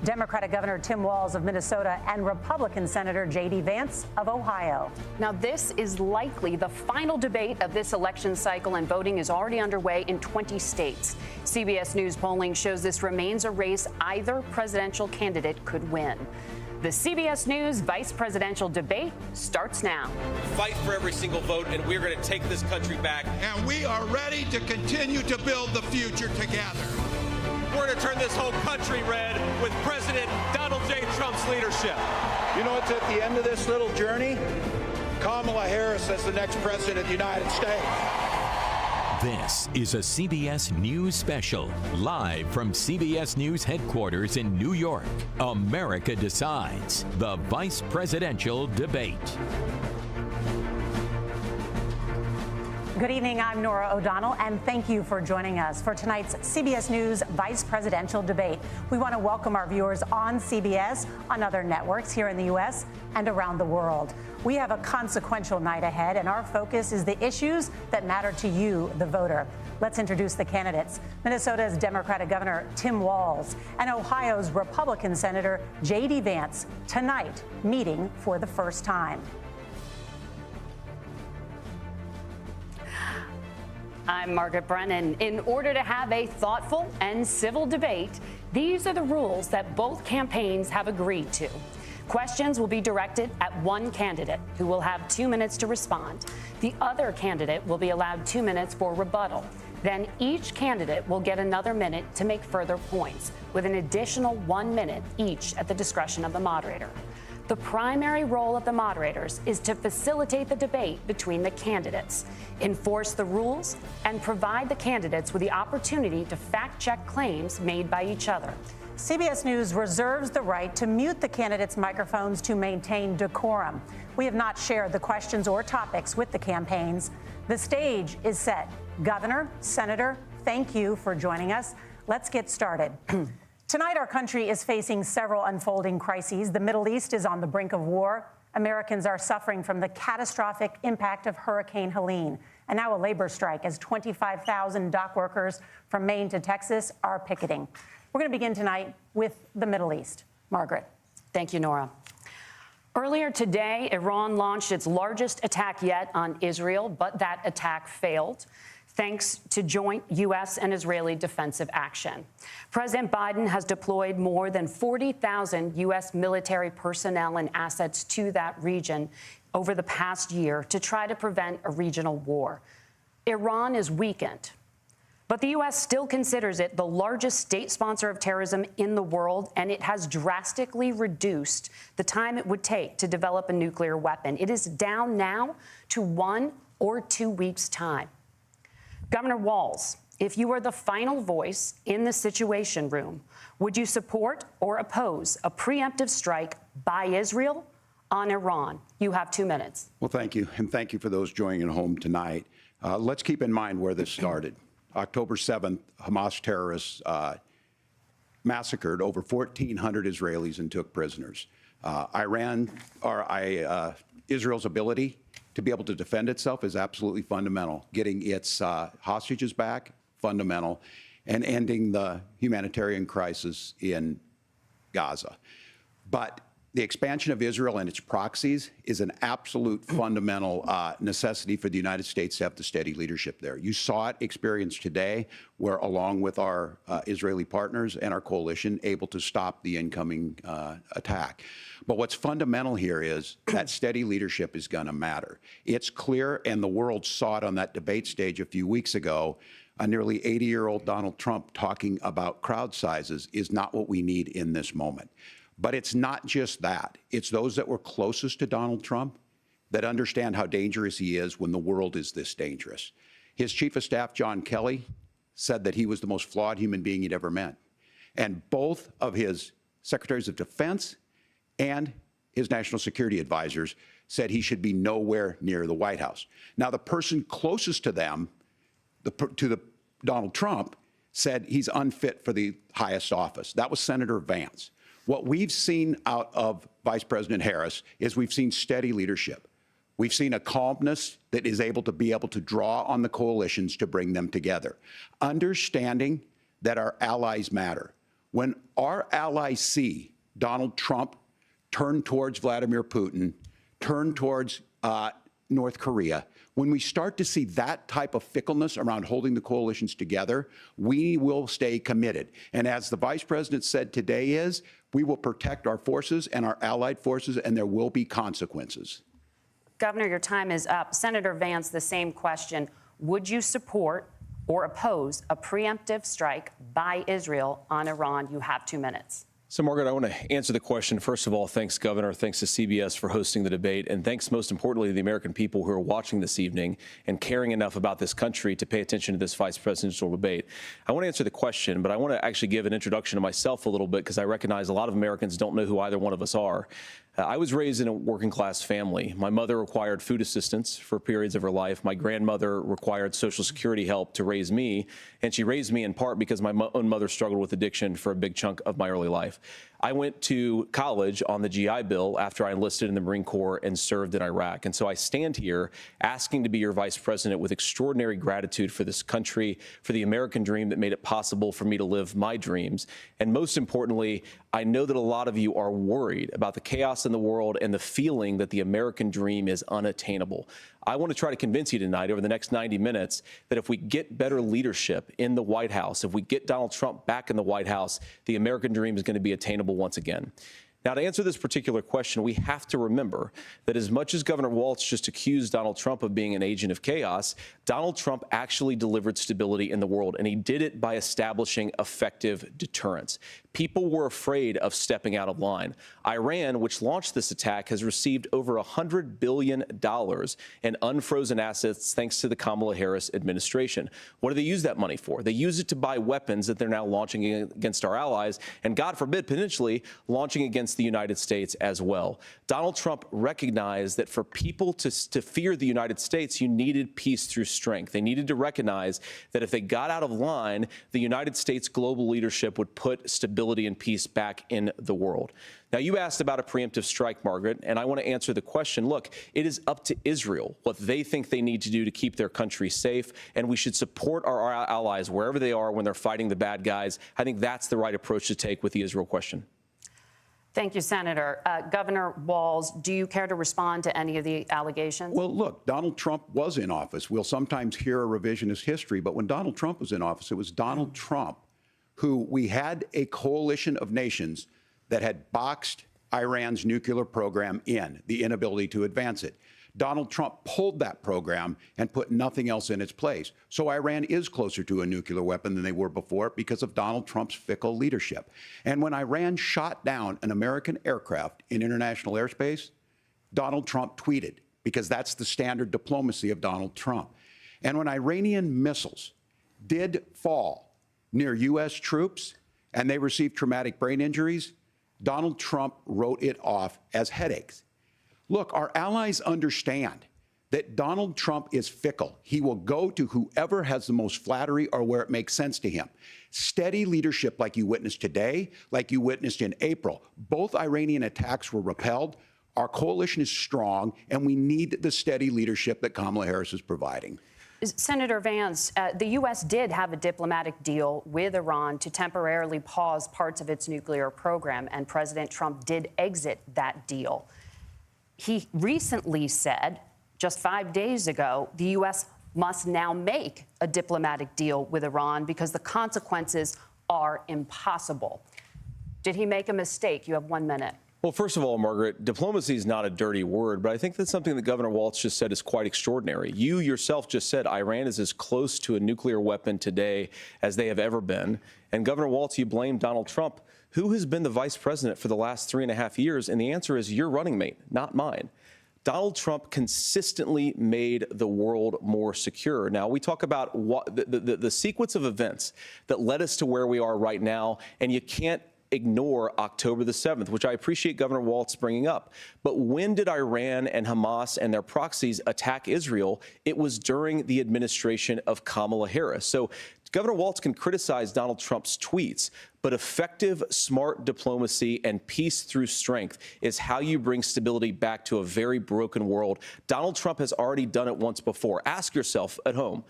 Democratic Governor Tim Walz of Minnesota and Republican Senator J.D. Vance of Ohio. Now, this is likely the final debate of this election cycle, and voting is already underway in 20 states. CBS News polling shows this remains a race either presidential candidate could win. The CBS News vice presidential debate starts now. Fight for every single vote, and we're going to take this country back. And we are ready to continue to build the future together. We're going to turn this whole country red with President Donald J. Trump's leadership. You know what's at the end of this little journey? Kamala Harris as the next president of the United States. This is a CBS News special, live from CBS News headquarters in New York. America Decides, the vice presidential debate. Good evening, I'm Norah O'Donnell, and thank you for joining us for tonight's CBS News vice presidential debate. We want to welcome our viewers on CBS, on other networks here in the U.S. and around the world. We have a consequential night ahead, and our focus is the issues that matter to you, the voter. Let's introduce the candidates. Minnesota's Democratic Governor Tim Walz and Ohio's Republican Senator J.D. Vance, tonight meeting for the first time. I'm Margaret Brennan. In order to have a thoughtful and civil debate, these are the rules that both campaigns have agreed to. Questions will be directed at one candidate, who will have 2 minutes to respond. The other candidate will be allowed 2 minutes for rebuttal. Then each candidate will get another minute to make further points, with an additional 1 minute each at the discretion of the moderator. The primary role of the moderators is to facilitate the debate between the candidates, enforce the rules, and provide the candidates with the opportunity to fact-check claims made by each other. CBS News reserves the right to mute the candidates' microphones to maintain decorum. We have not shared the questions or topics with the campaigns. The stage is set. Governor, Senator, thank you for joining us. Let's get started. Tonight, our country is facing several unfolding crises. The Middle East is on the brink of war. Americans are suffering from the catastrophic impact of Hurricane Helene, and now a labor strike as 25,000 dock workers from Maine to Texas are picketing. We're going to begin tonight with the Middle East. Margaret. Thank you, Norah. Earlier today, Iran launched its largest attack yet on Israel, but that attack failed, thanks to joint U.S. and Israeli defensive action. President Biden has deployed more than 40,000 U.S. military personnel and assets to that region over the past year to try to prevent a regional war. Iran is weakened, but the U.S. still considers it the largest state sponsor of terrorism in the world, and it has drastically reduced the time it would take to develop a nuclear weapon. It is down now to 1 or 2 weeks' time. Governor Walz, if you were the final voice in the Situation Room, would you support or oppose a preemptive strike by Israel on Iran? You have 2 minutes. Well, thank you. And thank you for those joining at home tonight. Let's keep in mind where this started. October 7th, Hamas terrorists massacred over 1,400 Israelis and took prisoners. Israel's ability to be able to defend itself is absolutely fundamental. Getting its hostages back, fundamental, and ending the humanitarian crisis in Gaza. But the expansion of Israel and its proxies is an absolute fundamental necessity for the United States to have the steady leadership there. You saw it experienced today, where along with our Israeli partners and our coalition, able to stop the incoming attack. But what's fundamental here is that steady leadership is going to matter. It's clear, and the world saw it on that debate stage a few weeks ago, a nearly 80-year-old Donald Trump talking about crowd sizes is not what we need in this moment. But it's not just that. It's those that were closest to Donald Trump that understand how dangerous he is when the world is this dangerous. His chief of staff, John Kelly, said that he was the most flawed human being he'd ever met. And both of his secretaries of defense and his national security advisors said he should be nowhere near the White House. Now, the person closest to them, Donald Trump, said he's unfit for the highest office. That was Senator Vance. What we've seen out of Vice President Harris is we've seen steady leadership. We've seen a calmness that is able to draw on the coalitions to bring them together. Understanding that our allies matter. When our allies see Donald Trump turn towards Vladimir Putin, turn towards North Korea, when we start to see that type of fickleness around holding the coalitions together, we will stay committed. And as the Vice President said today we will protect our forces and our allied forces, and there will be consequences. Governor, your time is up. Senator Vance, the same question. Would you support or oppose a preemptive strike by Israel on Iran? You have 2 minutes. So, Margaret, I want to answer the question. First of all, thanks, Governor. Thanks to CBS for hosting the debate. And thanks, most importantly, to the American people who are watching this evening and caring enough about this country to pay attention to this vice presidential debate. I want to answer the question, but I want to actually give an introduction to myself a little bit because I recognize a lot of Americans don't know who either one of us are. I was raised in a working-class family. My mother required food assistance for periods of her life. My grandmother required Social Security help to raise me, and she raised me in part because my own mother struggled with addiction for a big chunk of my early life. I went to college on the GI Bill after I enlisted in the Marine Corps and served in Iraq. And so I stand here asking to be your vice president with extraordinary gratitude for this country, for the American dream that made it possible for me to live my dreams. And most importantly, I know that a lot of you are worried about the chaos in the world and the feeling that the American dream is unattainable. I want to try to convince you tonight over the next 90 minutes that if we get better leadership in the White House, if we get Donald Trump back in the White House, the American dream is going to be attainable once again. Now, to answer this particular question, we have to remember that as much as Governor Waltz just accused Donald Trump of being an agent of chaos, Donald Trump actually delivered stability in the world, and he did it by establishing effective deterrence. People were afraid of stepping out of line. Iran, which launched this attack, has received over $100 billion in unfrozen assets thanks to the Kamala Harris administration. What do they use that money for? They use it to buy weapons that they're now launching against our allies, and God forbid, potentially launching against the United States as well. Donald Trump recognized that for people to fear the United States, you needed peace through strength. They needed to recognize that if they got out of line, the United States global leadership would put stability and peace back in the world. Now, you asked about a preemptive strike, Margaret, and I want to answer the question. Look, it is up to Israel what they think they need to do to keep their country safe, and we should support our allies wherever they are when they're fighting the bad guys. I think that's the right approach to take with the Israel question. Thank you, Senator. Governor Walz, do you care to respond to any of the allegations? Well, look, Donald Trump was in office. We'll sometimes hear a revisionist history, but when Donald Trump was in office, it was Donald Trump who we had a coalition of nations that had boxed Iran's nuclear program in, the inability to advance it. Donald Trump pulled that program and put nothing else in its place. So Iran is closer to a nuclear weapon than they were before because of Donald Trump's fickle leadership. And when Iran shot down an American aircraft in international airspace, Donald Trump tweeted, because that's the standard diplomacy of Donald Trump. And when Iranian missiles did fall near U.S. troops and they received traumatic brain injuries, Donald Trump wrote it off as headaches. Look, our allies understand that Donald Trump is fickle. He will go to whoever has the most flattery or where it makes sense to him. Steady leadership like you witnessed today, like you witnessed in April. Both Iranian attacks were repelled. Our coalition is strong, and we need the steady leadership that Kamala Harris is providing. Senator Vance, the U.S. did have a diplomatic deal with Iran to temporarily pause parts of its nuclear program, and President Trump did exit that deal. He recently said, just 5 days ago, the U.S. must now make a diplomatic deal with Iran because the consequences are impossible. Did he make a mistake? You have 1 minute. Well, first of all, Margaret, diplomacy is not a dirty word, but I think that's something that Governor Waltz just said is quite extraordinary. You yourself just said Iran is as close to a nuclear weapon today as they have ever been. And Governor Waltz, you blame Donald Trump. Who has been the vice president for the last 3.5 years? And the answer is your running mate, not mine. Donald Trump consistently made the world more secure. Now, we talk about the sequence of events that led us to where we are right now, and you can't ignore October the 7th, which I appreciate Governor Waltz bringing up. But when did Iran and Hamas and their proxies attack Israel? It was during the administration of Kamala Harris. So Governor Waltz can criticize Donald Trump's tweets, but effective, smart diplomacy and peace through strength is how you bring stability back to a very broken world. Donald Trump has already done it once before. Ask yourself at home,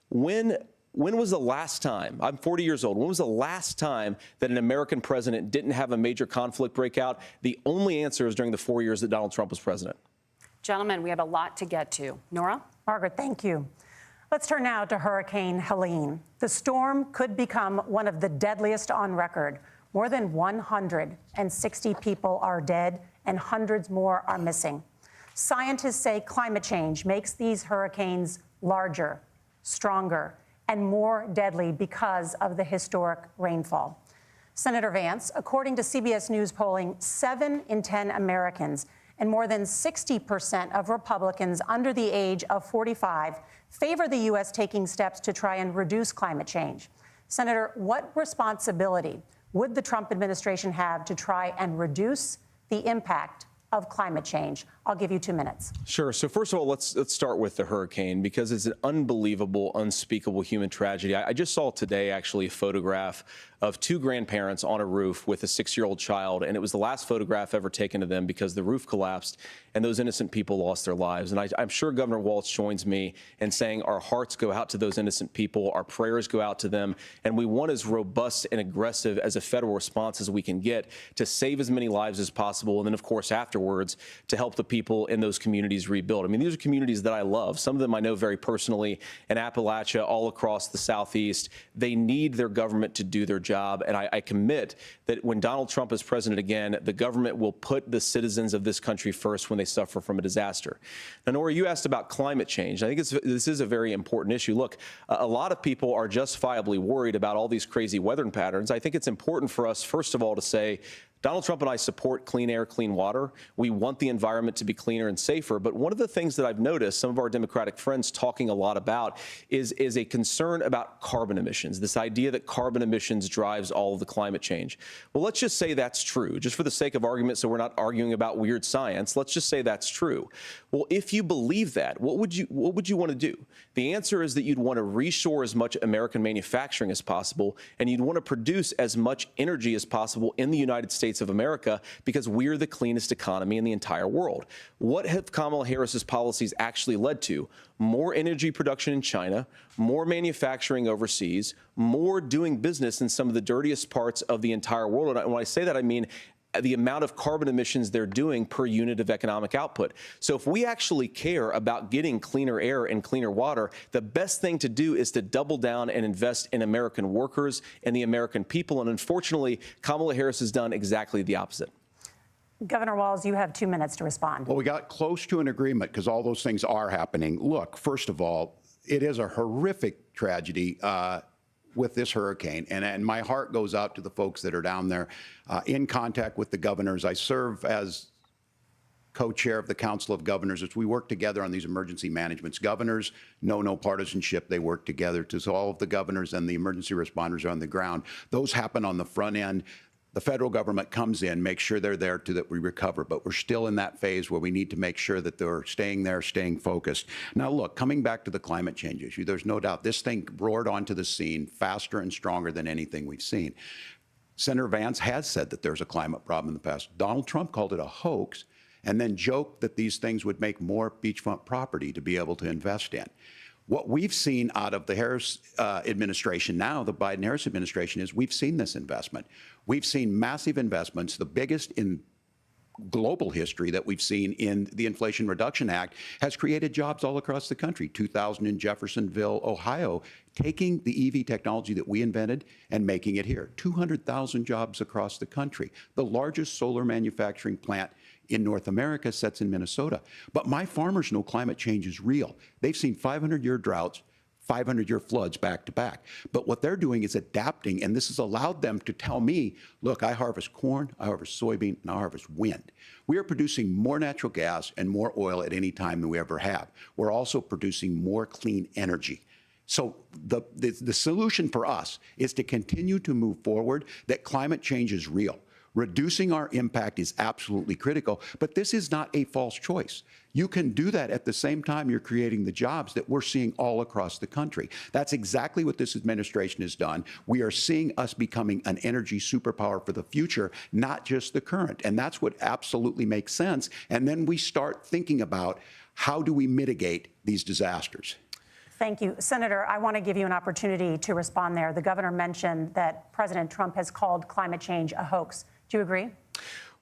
when When was the last time, I'm 40 years old, when was the last time that an American president didn't have a major conflict break out? The only answer is during the 4 years that Donald Trump was president. Gentlemen, we have a lot to get to. Nora? Margaret, thank you. Let's turn now to Hurricane Helene. The storm could become one of the deadliest on record. More than 160 people are dead and hundreds more are missing. Scientists say climate change makes these hurricanes larger, stronger, and more deadly because of the historic rainfall. Senator Vance, according to CBS News polling, 7 in 10 Americans and more than 60% of Republicans under the age of 45 favor the U.S. taking steps to try and reduce climate change. Senator, what responsibility would the Trump administration have to try and reduce the impact of climate change? I'll give you 2 minutes. Sure. So first of all, let's start with the hurricane, because it's an unbelievable, unspeakable human tragedy. I just saw today, actually, a photograph of 2 grandparents on a roof with a 6-year-old child, and it was the last photograph ever taken of them because the roof collapsed and those innocent people lost their lives. And I'm sure Governor Waltz joins me in saying our hearts go out to those innocent people, our prayers go out to them, and we want as robust and aggressive as a federal response as we can get to save as many lives as possible, and then, of course, afterwards, to help the people in those communities rebuild. I mean, these are communities that I love. Some of them I know very personally in Appalachia, all across the Southeast. They need their government to do their job, and I commit that when Donald Trump is president again, the government will put the citizens of this country first when they suffer from a disaster. Now, Nora, you asked about climate change. I think this is a very important issue. Look, a lot of people are justifiably worried about all these crazy weather patterns. I think it's important for us, first of all, to say Donald Trump and I support clean air, clean water. We want the environment to be cleaner and safer. But one of the things that I've noticed some of our Democratic friends talking a lot about is a concern about carbon emissions, this idea that carbon emissions drives all of the climate change. Well, let's just say that's true, just for the sake of argument, so we're not arguing about weird science. Let's just say that's true. Well, if you believe that, what would you want to do? The answer is that you'd want to reshore as much American manufacturing as possible, and you'd want to produce as much energy as possible in the United States of America, because we're the cleanest economy in the entire world. What have Kamala Harris's policies actually led to? More energy production in China, more manufacturing overseas, more doing business in some of the dirtiest parts of the entire world. And when I say that, I mean the amount of carbon emissions they're doing per unit of economic output. So if we actually care about getting cleaner air and cleaner water, the best thing to do is to double down and invest in American workers and the American people. And unfortunately, Kamala Harris has done exactly the opposite. Governor Walz, you have 2 minutes to respond. Well, we got close to an agreement because all those things are happening. Look, first of all, it is a horrific tragedy with this hurricane, and my heart goes out to the folks that are down there in contact with the governors. I serve as co-chair of the Council of Governors as we work together on these emergency managements. Governors know no partisanship. They work together to all of the governors and the emergency responders are on the ground. Those happen on the front end. The federal government comes in, makes sure they're there that we recover, but we're still in that phase where we need to make sure that they're staying there, staying focused. Now, look, coming back to the climate change issue, there's no doubt this thing roared onto the scene faster and stronger than anything we've seen. Senator Vance has said that there's a climate problem in the past. Donald Trump called it a hoax and then joked that these things would make more beachfront property to be able to invest in. What we've seen out of the Harris administration now, the Biden-Harris administration, is we've seen this investment. We've seen massive investments, the biggest in global history that we've seen in the Inflation Reduction Act, has created jobs all across the country. 2,000 in Jeffersonville, Ohio, taking the EV technology that we invented and making it here. 200,000 jobs across the country. The largest solar manufacturing plant in North America sits in Minnesota. But my farmers know climate change is real. They've seen 500-year droughts, 500-year floods back to back. But what they're doing is adapting, and this has allowed them to tell me, look, I harvest corn, I harvest soybean, and I harvest wind. We are producing more natural gas and more oil at any time than we ever have. We're also producing more clean energy. So the solution for us is to continue to move forward, that climate change is real. Reducing our impact is absolutely critical, but this is not a false choice. You can do that at the same time you're creating the jobs that we're seeing all across the country. That's exactly what this administration has done. We are seeing us becoming an energy superpower for the future, not just the current. And that's what absolutely makes sense. And then we start thinking about how do we mitigate these disasters. Thank you. Senator, I want to give you an opportunity to respond there. The governor mentioned that President Trump has called climate change a hoax. Do you agree?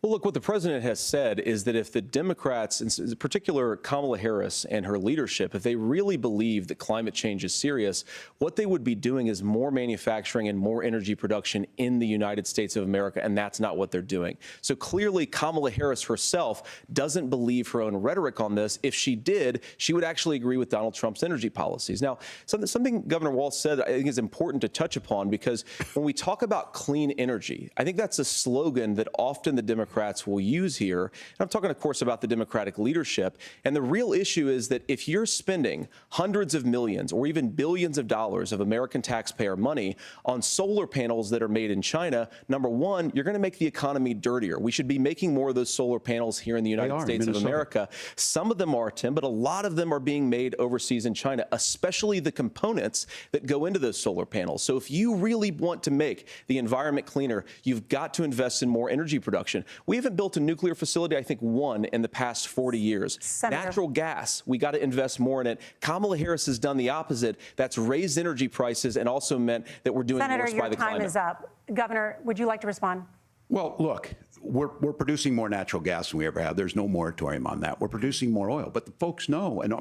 Well, look, what the president has said is that if the Democrats, in particular Kamala Harris and her leadership, if they really believe that climate change is serious, what they would be doing is more manufacturing and more energy production in the United States of America, and that's not what they're doing. So clearly, Kamala Harris herself doesn't believe her own rhetoric on this. If she did, she would actually agree with Donald Trump's energy policies. Now, something Governor Waltz said I think is important to touch upon, because when we talk about clean energy, I think that's a slogan that often the Democrats will use here. And I'm talking, of course, about the Democratic leadership. And the real issue is that if you're spending hundreds of millions or even billions of dollars of American taxpayer money on solar panels that are made in China, number one, you're going to make the economy dirtier. We should be making more of those solar panels here in the United States of America. Some of them are, Tim, but a lot of them are being made overseas in China, especially the components that go into those solar panels. So if you really want to make the environment cleaner, you've got to invest in more energy production. We haven't built a nuclear facility, I think, one in the past 40 years. Senator. Natural gas, we got to invest more in it. Kamala Harris has done the opposite. That's raised energy prices and also meant that we're doing Senator, worse by the climate. your time is up. Governor, would you like to respond? Well, look, we're producing more natural gas than we ever have. There's no moratorium on that. We're producing more oil. But the folks know, and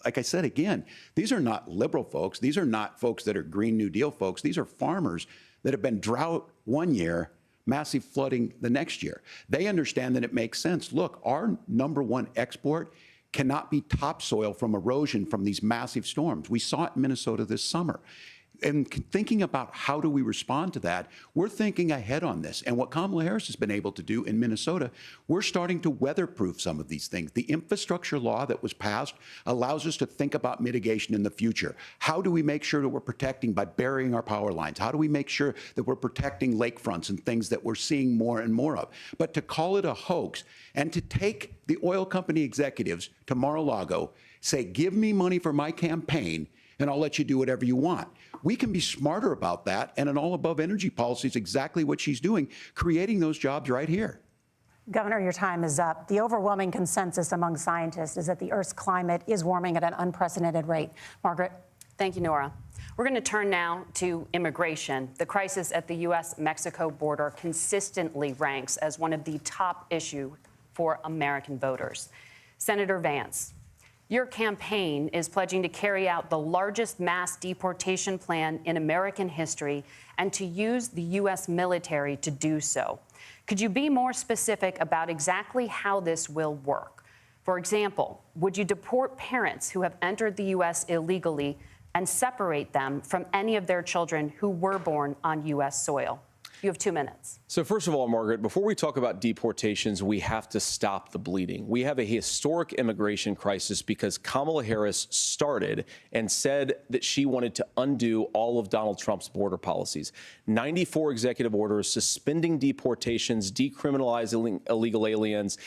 like I said again, these are not liberal folks. These are not folks that are Green New Deal folks. These are farmers that have been drought one year, massive flooding the next year. They understand that it makes sense. Look, our number one export cannot be topsoil from erosion from these massive storms. We saw it in Minnesota this summer. And thinking about how do we respond to that, we're thinking ahead on this. And what Kamala Harris has been able to do in Minnesota, we're starting to weatherproof some of these things. The infrastructure law that was passed allows us to think about mitigation in the future. How do we make sure that we're protecting by burying our power lines? How do we make sure that we're protecting lakefronts and things that we're seeing more and more of? But to call it a hoax and to take the oil company executives to Mar-a-Lago, say, give me money for my campaign, and I'll let you do whatever you want. We can be smarter about that, and an all-above energy policy is exactly what she's doing, creating those jobs right here. Governor, your time is up. The overwhelming consensus among scientists is that the Earth's climate is warming at an unprecedented rate. Margaret? Thank you, Nora. We're going to turn now to immigration. The crisis at the U.S.-Mexico border consistently ranks as one of the top issues for American voters. Senator Vance, your campaign is pledging to carry out the largest mass deportation plan in American history and to use the U.S. military to do so. Could you be more specific about exactly how this will work? For example, would you deport parents who have entered the U.S. illegally and separate them from any of their children who were born on U.S. soil? You have 2 minutes. So first of all, Margaret, before we talk about deportations, we have to stop the bleeding. We have a historic immigration crisis because Kamala Harris started and said that she wanted to undo all of Donald Trump's border policies. 94 executive orders suspending deportations, decriminalizing illegal aliens,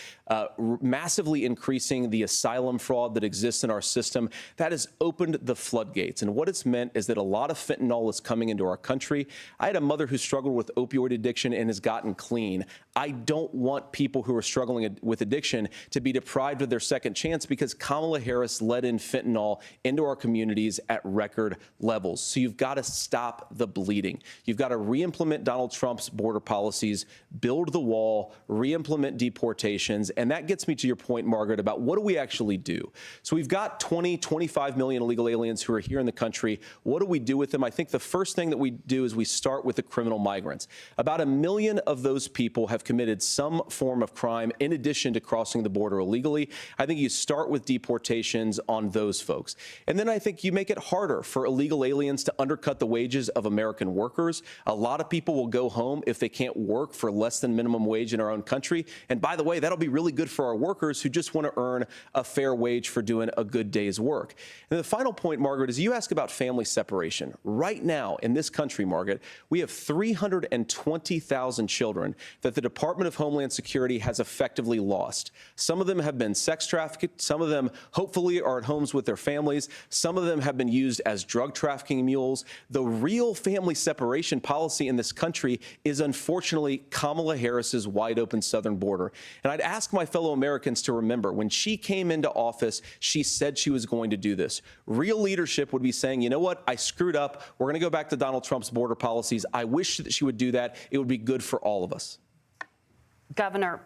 massively increasing the asylum fraud that exists in our system. That has opened the floodgates. And what it's meant is that a lot of fentanyl is coming into our country. I had a mother who struggled with opioid addiction and has gotten clean. I don't want people who are struggling with addiction to be deprived of their second chance because Kamala Harris let in fentanyl into our communities at record levels. So you've got to stop the bleeding. You've got to re-implement Donald Trump's border policies, build the wall, re-implement deportations. And that gets me to your point, Margaret, about what do we actually do? So we've got 25 million illegal aliens who are here in the country. What do we do with them? I think the first thing that we do is we start with the criminal migrants. About 1 million of those people have committed some form of crime in addition to crossing the border illegally. I think you start with deportations on those folks. And then I think you make it harder for illegal aliens to undercut the wages of American workers. A lot of people will go home if they can't work for less than minimum wage in our own country. And by the way, that'll be really good for our workers who just want to earn a fair wage for doing a good day's work. And the final point, Margaret, is you ask about family separation. Right now in this country, Margaret, we have 350 120,000 children that the Department of Homeland Security has effectively lost. Some of them have been sex trafficked. Some of them hopefully are at homes with their families. Some of them have been used as drug trafficking mules. The real family separation policy in this country is unfortunately Kamala Harris's wide open southern border. And I'd ask my fellow Americans to remember, when she came into office, she said she was going to do this. Real leadership would be saying, you know what, I screwed up. We're going to go back to Donald Trump's border policies. I wish that she would do that. It would be good for all of us. Governor,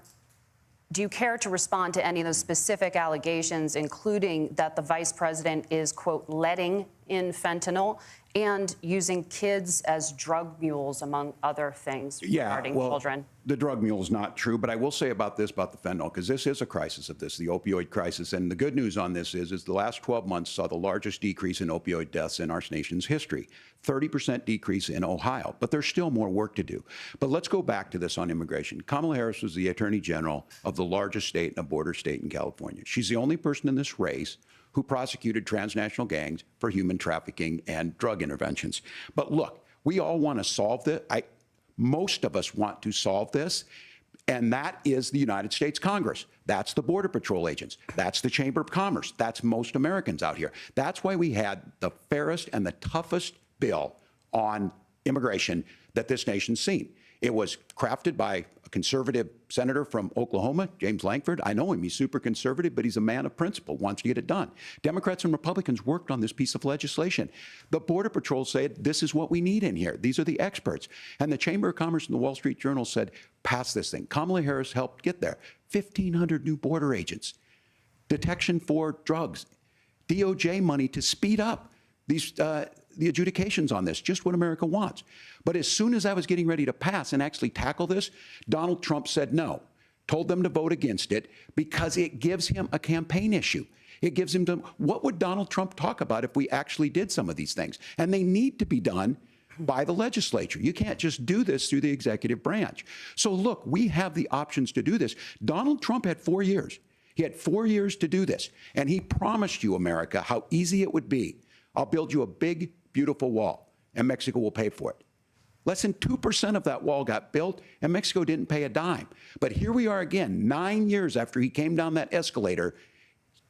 do you care to respond to any of those specific allegations, including that the vice president is, quote, letting in fentanyl and using kids as drug mules, among other things, regarding children? The drug mule is not true, but I will say about this, about the fentanyl, because this is a crisis of this, the opioid crisis. And the good news on this is the last 12 months saw the largest decrease in opioid deaths in our nation's history, 30% decrease in Ohio. But there's still more work to do. But let's go back to this on immigration. Kamala Harris was the Attorney General of the largest state and a border state in California. She's the only person in this race who prosecuted transnational gangs for human trafficking and drug interventions. But look, we all want to solve this. Most of us want to solve this, and that is the United States Congress. That's the Border Patrol agents. That's the Chamber of Commerce. That's most Americans out here. That's why we had the fairest and the toughest bill on immigration that this nation's seen. It was crafted by a conservative senator from Oklahoma, James Lankford. I know him. He's super conservative, but he's a man of principle, wants to get it done. Democrats and Republicans worked on this piece of legislation. The Border Patrol said, this is what we need in here. These are the experts. And the Chamber of Commerce and the Wall Street Journal said, pass this thing. Kamala Harris helped get there. 1,500 new border agents, detection for drugs, DOJ money to speed up these the adjudications on this, just what America wants. But as soon as I was getting ready to pass and actually tackle this, Donald Trump said no, told them to vote against it because it gives him a campaign issue. It gives him what would Donald Trump talk about if we actually did some of these things? And they need to be done by the legislature. You can't just do this through the executive branch. So look, we have the options to do this. Donald Trump had 4 years. He had 4 years to do this. And he promised you, America, how easy it would be. I'll build you a big, beautiful wall, and Mexico will pay for it. Less than 2% of that wall got built, and Mexico didn't pay a dime. But here we are again, 9 years after he came down that escalator,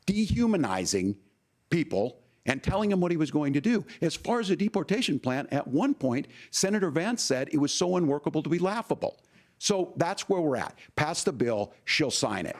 dehumanizing people and telling them what he was going to do. As far as the deportation plan, at one point, Senator Vance said it was so unworkable to be laughable. So that's where we're at. Pass the bill, she'll sign it.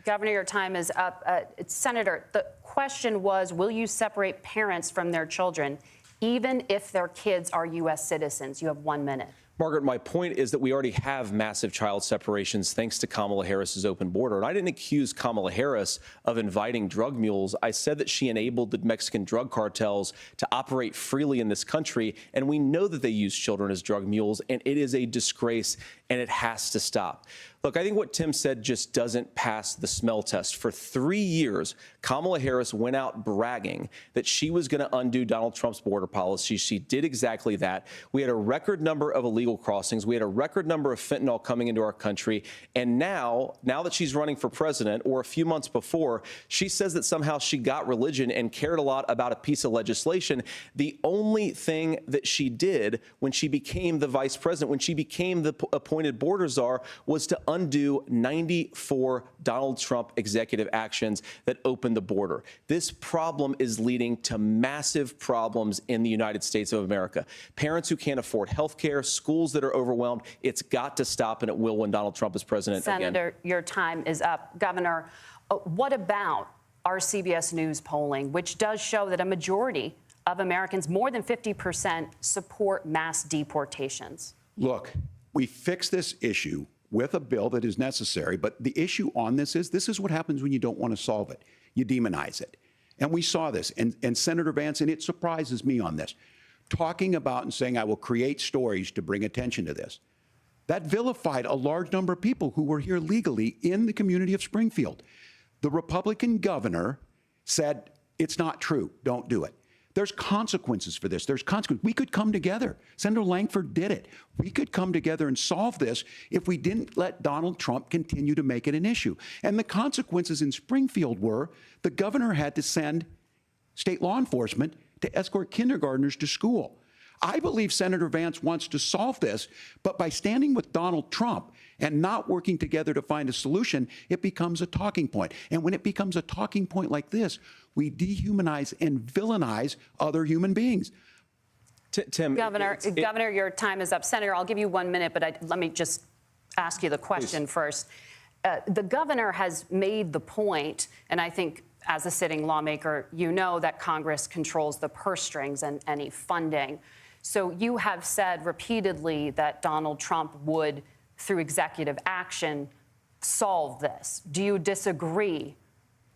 Governor, your time is up. Senator, the question was, will you separate parents from their children, even if their kids are U.S. citizens? You have 1 minute. Margaret, my point is that we already have massive child separations thanks to Kamala Harris's open border. And I didn't accuse Kamala Harris of inviting drug mules. I said that she enabled the Mexican drug cartels to operate freely in this country. And we know that they use children as drug mules, and it is a disgrace, and it has to stop. Look, I think what Tim said just doesn't pass the smell test. For 3 years, Kamala Harris went out bragging that she was going to undo Donald Trump's border policy. She did exactly that. We had a record number of illegal crossings. We had a record number of fentanyl coming into our country. And now that she's running for president, or a few months before, she says that somehow she got religion and cared a lot about a piece of legislation. The only thing that she did when she became the vice president, when she became the appointed border czar, was to undo 94 Donald Trump executive actions that opened the border. This problem is leading to massive problems in the United States of America. Parents who can't afford health care, schools that are overwhelmed. It's got to stop, and it will when Donald Trump is president again. Senator, your time is up. Governor, what about our CBS News polling, which does show that a majority of Americans, more than 50%, support mass deportations? Look, we fix this issue with a bill that is necessary, but the issue on this is what happens when you don't want to solve it. You demonize it. And we saw this, and Senator Vance, and it surprises me on this, talking about and saying, I will create stories to bring attention to this. That vilified a large number of people who were here legally in the community of Springfield. The Republican governor said, it's not true, don't do it. There's consequences for this. There's consequences. We could come together. Senator Lankford did it. We could come together and solve this if we didn't let Donald Trump continue to make it an issue. And the consequences in Springfield were the governor had to send state law enforcement to escort kindergartners to school. I believe Senator Vance wants to solve this, but by standing with Donald Trump and not working together to find a solution, it becomes a talking point. And when it becomes a talking point like this, we dehumanize and villainize other human beings. Tim, Governor, your time is up. Senator, I'll give you 1 minute, but let me just ask you the question first. The governor has made the point, and I think as a sitting lawmaker, you know that Congress controls the purse strings and any funding. So you have said repeatedly that Donald Trump would, through executive action, solve this. Do you disagree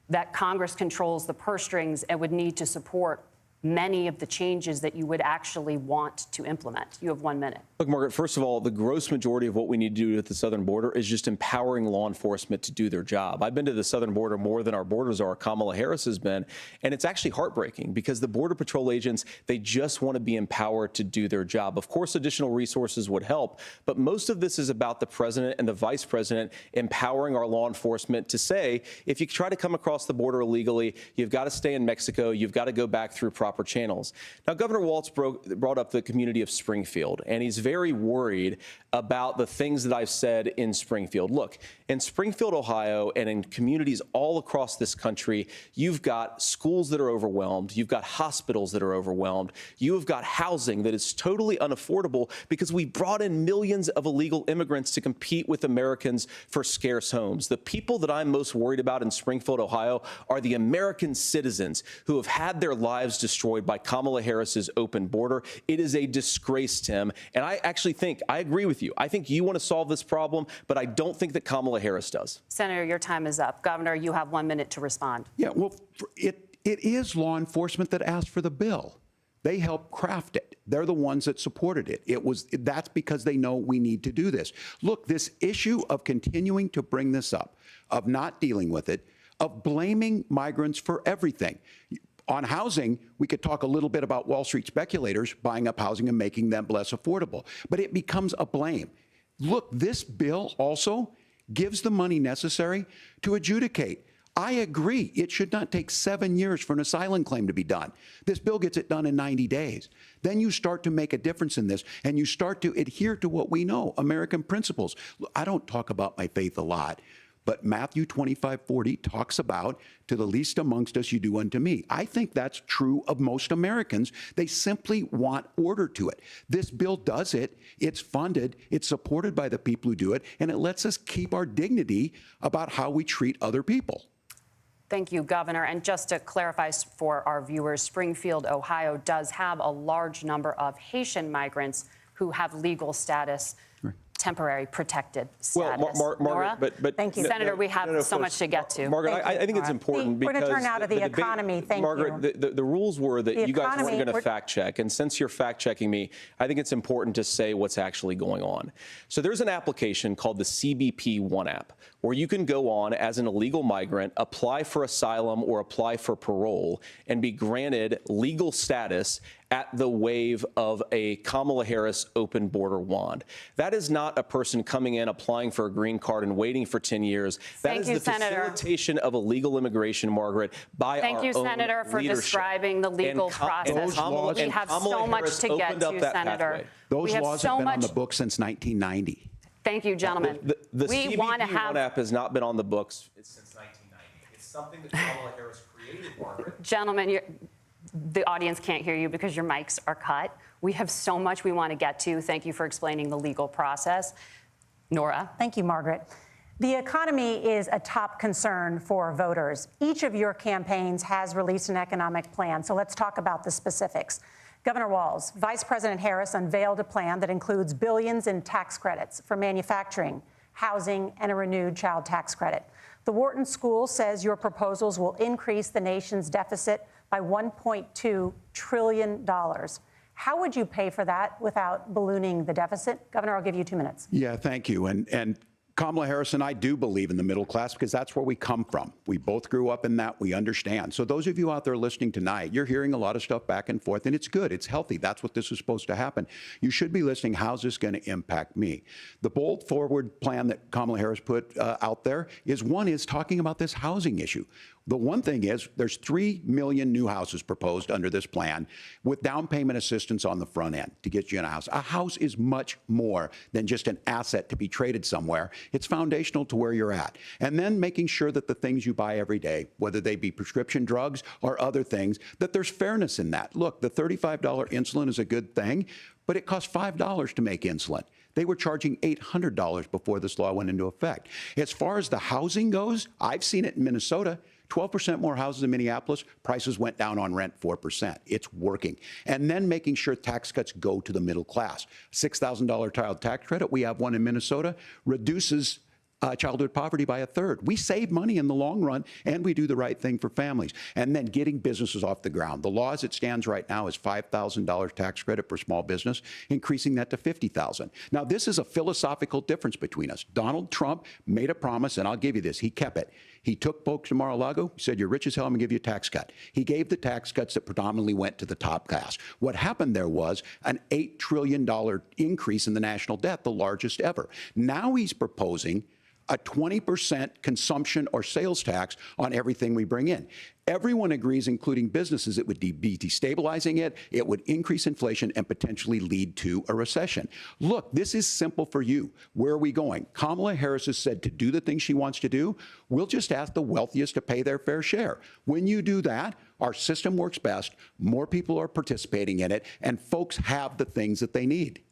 that Congress controls the purse strings and would need to support many of the changes that you would actually want to implement? You have 1 minute. Look, Margaret, first of all, the gross majority of what we need to do at the southern border is just empowering law enforcement to do their job. I've been to the southern border more than our borders are. Kamala Harris has been. And it's actually heartbreaking because the Border Patrol agents, they just want to be empowered to do their job. Of course, additional resources would help, but most of this is about the president and the vice president empowering our law enforcement to say, if you try to come across the border illegally, you've got to stay in Mexico, you've got to go back through proper channels. Now, Governor Waltz brought up the community of Springfield, and he's very worried about the things that I've said in Springfield. Look, in Springfield, Ohio, and in communities all across this country, you've got schools that are overwhelmed. You've got hospitals that are overwhelmed. You have got housing that is totally unaffordable because we brought in millions of illegal immigrants to compete with Americans for scarce homes. The people that I'm most worried about in Springfield, Ohio, are the American citizens who have had their lives destroyed by Kamala Harris's open border. It is a disgrace, Tim. And I actually think, I agree with you. I think you want to solve this problem, but I don't think that Kamala Harris does. Senator, your time is up. Governor, you have 1 minute to respond. Yeah, well, it is law enforcement that asked for the bill. They helped craft it. They're the ones that supported it. That's because they know we need to do this. Look, this issue of continuing to bring this up, of not dealing with it, of blaming migrants for everything. On housing, we could talk a little bit about Wall Street speculators buying up housing and making them less affordable, but it becomes a blame. Look, this bill also gives the money necessary to adjudicate. I agree, it should not take 7 years for an asylum claim to be done. This bill gets it done in 90 days. Then you start to make a difference in this, and you start to adhere to what we know, American principles. I don't talk about my faith a lot, but Matthew 25:40 talks about, to the least amongst us you do unto me. I think that's true of most Americans. They simply want order to it. This bill does it. It's funded. It's supported by the people who do it. And it lets us keep our dignity about how we treat other people. Thank you, Governor. And just to clarify for our viewers, Springfield, Ohio does have a large number of Haitian migrants who have legal status. Right. Temporary protected status. Well, Margaret, but thank you, Senator. We have so much to get to. Margaret, I think it's important because we're going to turn out of the economy. Thank you, Margaret. The rules were that you guys weren't going to fact check, and since you're fact checking me, I think it's important to say what's actually going on. So there's an application called the CBP One app, where you can go on as an illegal migrant, apply for asylum or apply for parole, and be granted legal status at the wave of a Kamala Harris open border wand. That is not a person coming in, applying for a green card and waiting for 10 years. That is the facilitation of illegal immigration, Margaret, by our own leadership. Thank you, Senator, for describing the legal process. We have so much to get to, Senator. Those laws have been on the books since 1990. Thank you, gentlemen. The CBP One app has not been on the books since 1990. It's something that Kamala Harris created, Margaret. Gentlemen, the audience can't hear you because your mics are cut. We have so much we want to get to. Thank you for explaining the legal process. Nora. Thank you, Margaret. The economy is a top concern for voters. Each of your campaigns has released an economic plan, so let's talk about the specifics. Governor Waltz, Vice President Harris unveiled a plan that includes billions in tax credits for manufacturing, housing, and a renewed child tax credit. The Wharton School says your proposals will increase the nation's deficit by $1.2 trillion. How would you pay for that without ballooning the deficit? Governor, I'll give you 2 minutes. Yeah, thank you. And Kamala Harris and I do believe in the middle class because that's where we come from. We both grew up in that. We understand. So those of you out there listening tonight, you're hearing a lot of stuff back and forth, and it's good. It's healthy. That's what this is supposed to happen. You should be listening. How's this going to impact me? The bold forward plan that Kamala Harris put out there is talking about this housing issue. The one thing is there's 3 million new houses proposed under this plan with down payment assistance on the front end to get you in a house. A house is much more than just an asset to be traded somewhere. It's foundational to where you're at. And then making sure that the things you buy every day, whether they be prescription drugs or other things, that there's fairness in that. Look, the $35 insulin is a good thing, but it costs $5 to make insulin. They were charging $800 before this law went into effect. As far as the housing goes, I've seen it in Minnesota. 12% more houses in Minneapolis, prices went down on rent 4%. It's working. And then making sure tax cuts go to the middle class. $6,000 child tax credit, we have one in Minnesota, reduces childhood poverty by 1/3. We save money in the long run, and we do the right thing for families. And then getting businesses off the ground. The law as it stands right now is $5,000 tax credit for small business, increasing that to $50,000. Now, this is a philosophical difference between us. Donald Trump made a promise, and I'll give you this. He kept it. He took folks to Mar-a-Lago, said, you're rich as hell, I'm going to give you a tax cut. He gave the tax cuts that predominantly went to the top class. What happened there was an $8 trillion increase in the national debt, the largest ever. Now he's proposing a 20% consumption or sales tax on everything we bring in. Everyone agrees, including businesses, it would be destabilizing it, it would increase inflation and potentially lead to a recession. Look, this is simple for you. Where are we going? Kamala Harris has said to do the things she wants to do, we'll just ask the wealthiest to pay their fair share. When you do that, our system works best, more people are participating in it, and folks have the things that they need.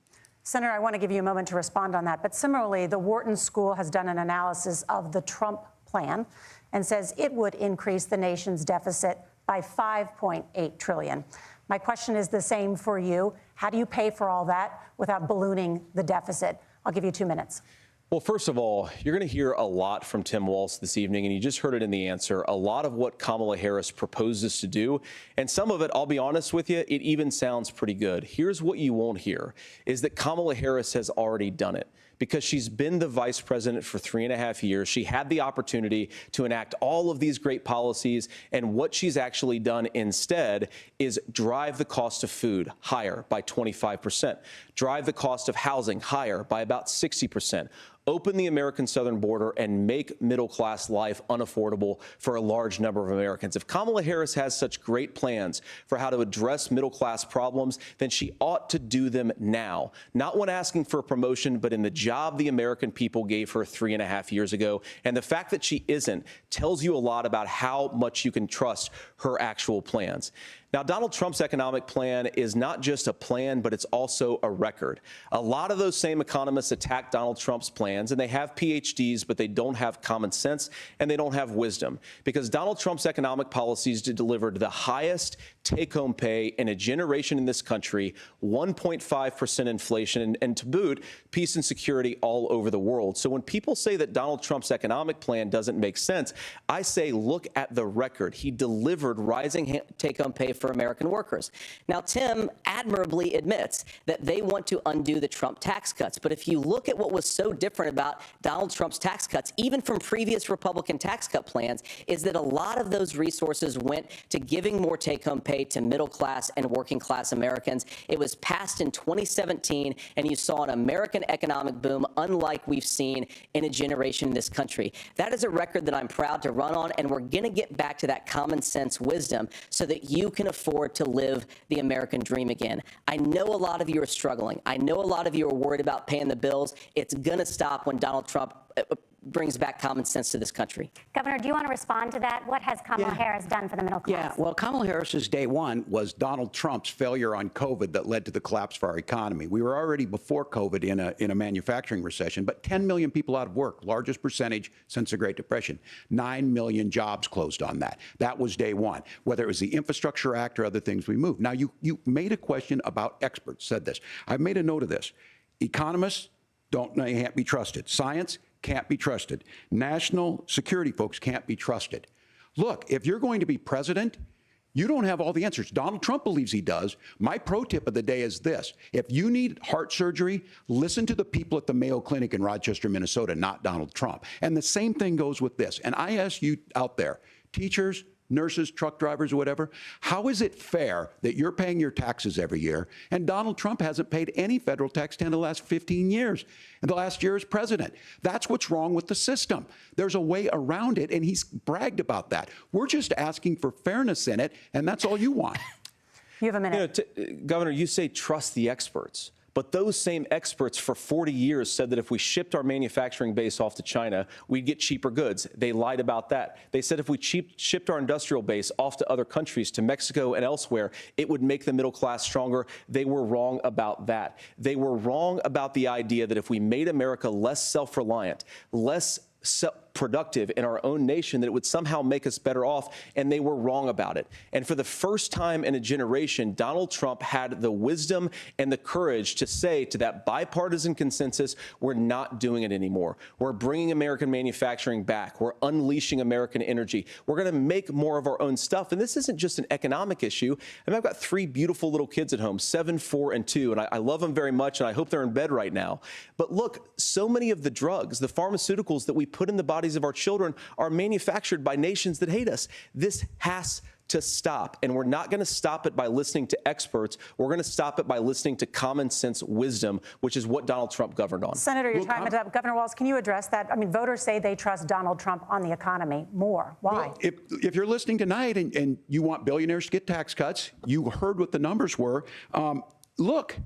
Senator, I want to give you a moment to respond on that. But similarly, the Wharton School has done an analysis of the Trump plan and says it would increase the nation's deficit by $5.8 trillion. My question is the same for you. How do you pay for all that without ballooning the deficit? I'll give you 2 minutes. Well, first of all, you're going to hear a lot from Tim Waltz this evening, and you just heard it in the answer, a lot of what Kamala Harris proposes to do. And some of it, I'll be honest with you, it even sounds pretty good. Here's what you won't hear, is that Kamala Harris has already done it. Because she's been the vice president for 3.5 years. She had the opportunity to enact all of these great policies. And what she's actually done instead is drive the cost of food higher by 25%, drive the cost of housing higher by about 60%. Open the American southern border and make middle-class life unaffordable for a large number of Americans. If Kamala Harris has such great plans for how to address middle-class problems, then she ought to do them now. Not when asking for a promotion, but in the job the American people gave her 3.5 years ago. And the fact that she isn't tells you a lot about how much you can trust her actual plans. Now, Donald Trump's economic plan is not just a plan, but it's also a record. A lot of those same economists attack Donald Trump's plans, and they have PhDs, but they don't have common sense and they don't have wisdom, because Donald Trump's economic policies delivered the highest take-home pay in a generation in this country, 1.5% inflation, and to boot, peace and security all over the world. So when people say that Donald Trump's economic plan doesn't make sense, I say look at the record. He delivered rising take-home pay for American workers. Now, Tim admirably admits that they want to undo the Trump tax cuts. But if you look at what was so different about Donald Trump's tax cuts, even from previous Republican tax cut plans, is that a lot of those resources went to giving more take-home pay to middle-class and working-class Americans. It was passed in 2017, and you saw an American economic boom unlike we've seen in a generation in this country. That is a record that I'm proud to run on, and we're going to get back to that common sense wisdom so that you can afford to live the American dream again. I know a lot of you are struggling. I know a lot of you are worried about paying the bills. It's going to stop when Donald Trump brings back common sense to this country. Governor, do you want to respond to that? What has Kamala Harris done for the middle class? Yeah, well, Kamala Harris's day one was Donald Trump's failure on COVID that led to the collapse of our economy. We were already before COVID in a manufacturing recession, but 10 million people out of work, largest percentage since the Great Depression. 9 million jobs closed on that. That was day one, whether it was the Infrastructure Act or other things we moved. Now, you made a question about experts, said this. I've made a note of this. Economists can't be trusted. Science can't be trusted. National security folks can't be trusted. Look, if you're going to be president, You don't have all the answers. Donald Trump believes he does. My pro tip of the day is this. If you need heart surgery, listen to the people at the Mayo Clinic in Rochester, Minnesota, not Donald Trump. And the same thing goes with this. And I ask you out there, teachers, nurses, truck drivers, whatever, how is it fair that you're paying your taxes every year and Donald Trump hasn't paid any federal tax in the last 15 years, and the last year as president? That's what's wrong with the system. There's a way around it, and he's bragged about that. We're just asking for fairness in it, and that's all you want. You have a minute. Governor, you say trust the experts. But those same experts for 40 years said that if we shipped our manufacturing base off to China, we'd get cheaper goods. They lied about that. They said if we shipped our industrial base off to other countries, to Mexico and elsewhere, it would make the middle class stronger. They were wrong about that. They were wrong about the idea that if we made America less self-reliant, less productive in our own nation, that it would somehow make us better off, and they were wrong about it. And for the first time in a generation, Donald Trump had the wisdom and the courage to say to that bipartisan consensus, we're not doing it anymore. We're bringing American manufacturing back. We're unleashing American energy. We're going to make more of our own stuff. And this isn't just an economic issue. I mean, I've got 3 beautiful little kids at home, 7, 4, and 2, and I love them very much, and I hope they're in bed right now. But look, so many of the drugs, the pharmaceuticals that we put in the bodies of our children are manufactured by nations that hate us. This has to stop, and we're not going to stop it by listening to experts. We're going to stop it by listening to common sense wisdom, which is what Donald Trump governed on. Senator, your time is up. Governor Waltz, can you address that? I mean, voters say they trust Donald Trump on the economy more. Why? Well, if you're listening tonight and you want billionaires to get tax cuts, you heard what the numbers were. Look,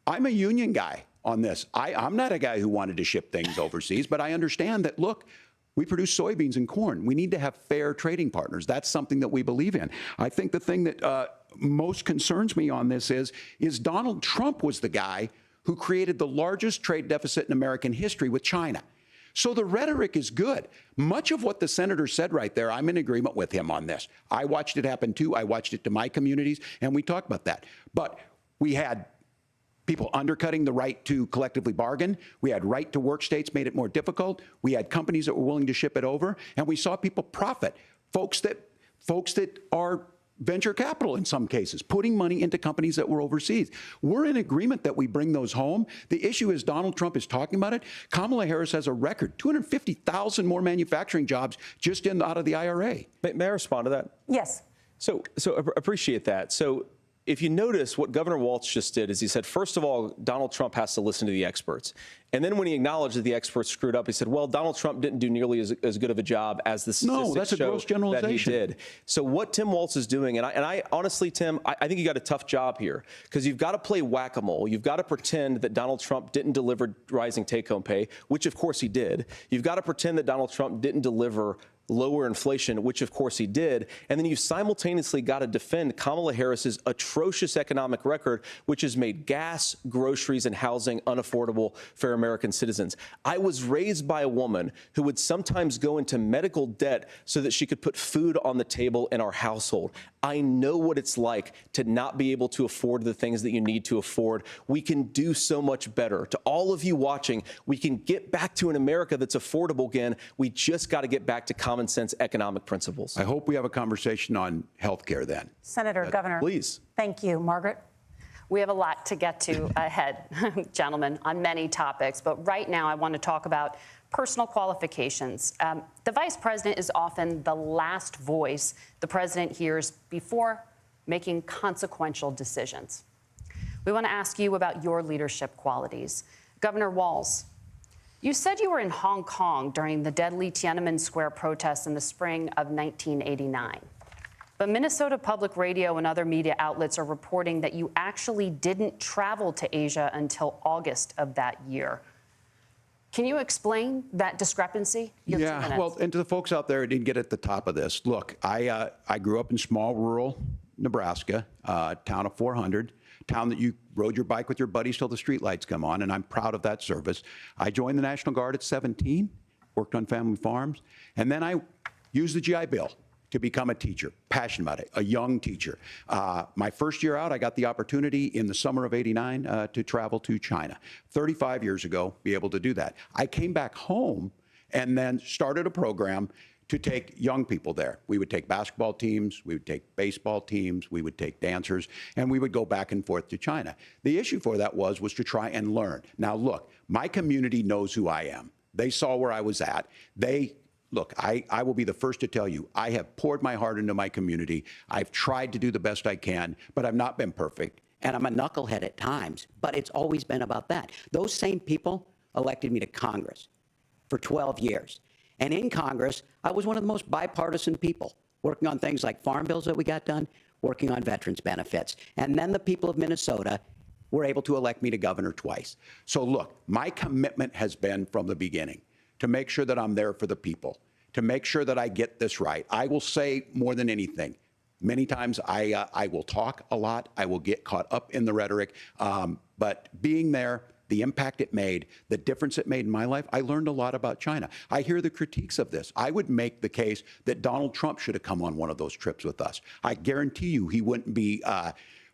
I'm a union guy on this. I'm not a guy who wanted to ship things overseas, but I understand that, look, we produce soybeans and corn. We need to have fair trading partners. That's something that we believe in. I think the thing that most concerns me on this is Donald Trump was the guy who created the largest trade deficit in American history with China. So the rhetoric is good. Much of what the senator said right there, I'm in agreement with him on this. I watched it happen too. I watched it to my communities, and we talked about that. But we had people undercutting the right to collectively bargain. We had right to work states made it more difficult. We had companies that were willing to ship it over, and we saw people profit. Folks that are venture capital in some cases, putting money into companies that were overseas. We're in agreement that we bring those home. The issue is Donald Trump is talking about it. Kamala Harris has a record, 250,000 more manufacturing jobs just out of the IRA. May I respond to that? Yes. So appreciate that. So if you notice, what Governor Waltz just did is he said, first of all, Donald Trump has to listen to the experts. And then when he acknowledged that the experts screwed up, he said, well, Donald Trump didn't do nearly as good of a job as the statistics show that he did. So what Tim Waltz is doing, and I honestly, Tim, I think you got a tough job here, because you've got to play whack-a-mole. You've got to pretend that Donald Trump didn't deliver rising take-home pay, which of course he did. You've got to pretend that Donald Trump didn't deliver lower inflation, which of course he did. And then you've simultaneously got to defend Kamala Harris's atrocious economic record, which has made gas, groceries, and housing unaffordable for American citizens. I was raised by a woman who would sometimes go into medical debt so that she could put food on the table in our household. I know what it's like to not be able to afford the things that you need to afford. We can do so much better. To all of you watching, we can get back to an America that's affordable again. We just got to get back to common sense economic principles. I hope we have a conversation on health care then. Senator, Governor. Please. Thank you. Margaret? We have a lot to get to ahead, gentlemen, on many topics. But right now, I want to talk about personal qualifications. The vice president is often the last voice the president hears before making consequential decisions. We want to ask you about your leadership qualities. Governor Waltz, you said you were in Hong Kong during the deadly Tiananmen Square protests in the spring of 1989. But Minnesota Public Radio and other media outlets are reporting that you actually didn't travel to Asia until August of that year. Can you explain that discrepancy? Yeah, well, and to the folks out there who didn't get at the top of this, look, I grew up in small rural Nebraska, town of 400, town that you rode your bike with your buddies till the streetlights come on, and I'm proud of that service. I joined the National Guard at 17, worked on family farms, and then I used the GI Bill to become a teacher, passionate about it, a young teacher. My first year out, I got the opportunity in the summer of '89 to travel to China. 35 years ago, be able to do that. I came back home and then started a program to take young people there. We would take basketball teams, we would take baseball teams, we would take dancers, and we would go back and forth to China. The issue for that was to try and learn. Now, look, my community knows who I am. They saw where I was at. Look, I will be the first to tell you, I have poured my heart into my community. I've tried to do the best I can, but I've not been perfect. And I'm a knucklehead at times, but it's always been about that. Those same people elected me to Congress for 12 years. And in Congress, I was one of the most bipartisan people, working on things like farm bills that we got done, working on veterans benefits. And then the people of Minnesota were able to elect me to governor twice. So look, my commitment has been from the beginning to make sure that I'm there for the people, to make sure that I get this right. I will say more than anything, many times I will talk a lot, I will get caught up in the rhetoric, but being there, the impact it made, the difference it made in my life, I learned a lot about China. I hear the critiques of this. I would make the case that Donald Trump should have come on one of those trips with us. I guarantee you he wouldn't be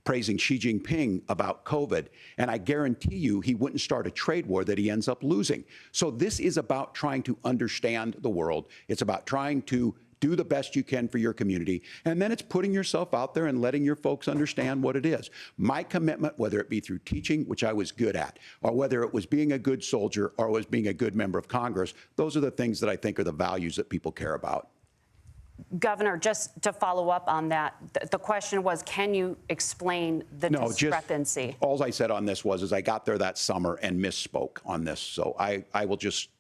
praising Xi Jinping about COVID, and I guarantee you he wouldn't start a trade war that he ends up losing. So this is about trying to understand the world. It's about trying to do the best you can for your community, and then it's putting yourself out there and letting your folks understand what it is. My commitment, whether it be through teaching, which I was good at, or whether it was being a good soldier or was being a good member of Congress, those are the things that I think are the values that people care about. Governor, just to follow up on that, the question was, can you explain the discrepancy? All I said on this was I got there that summer and misspoke on this, so I will just,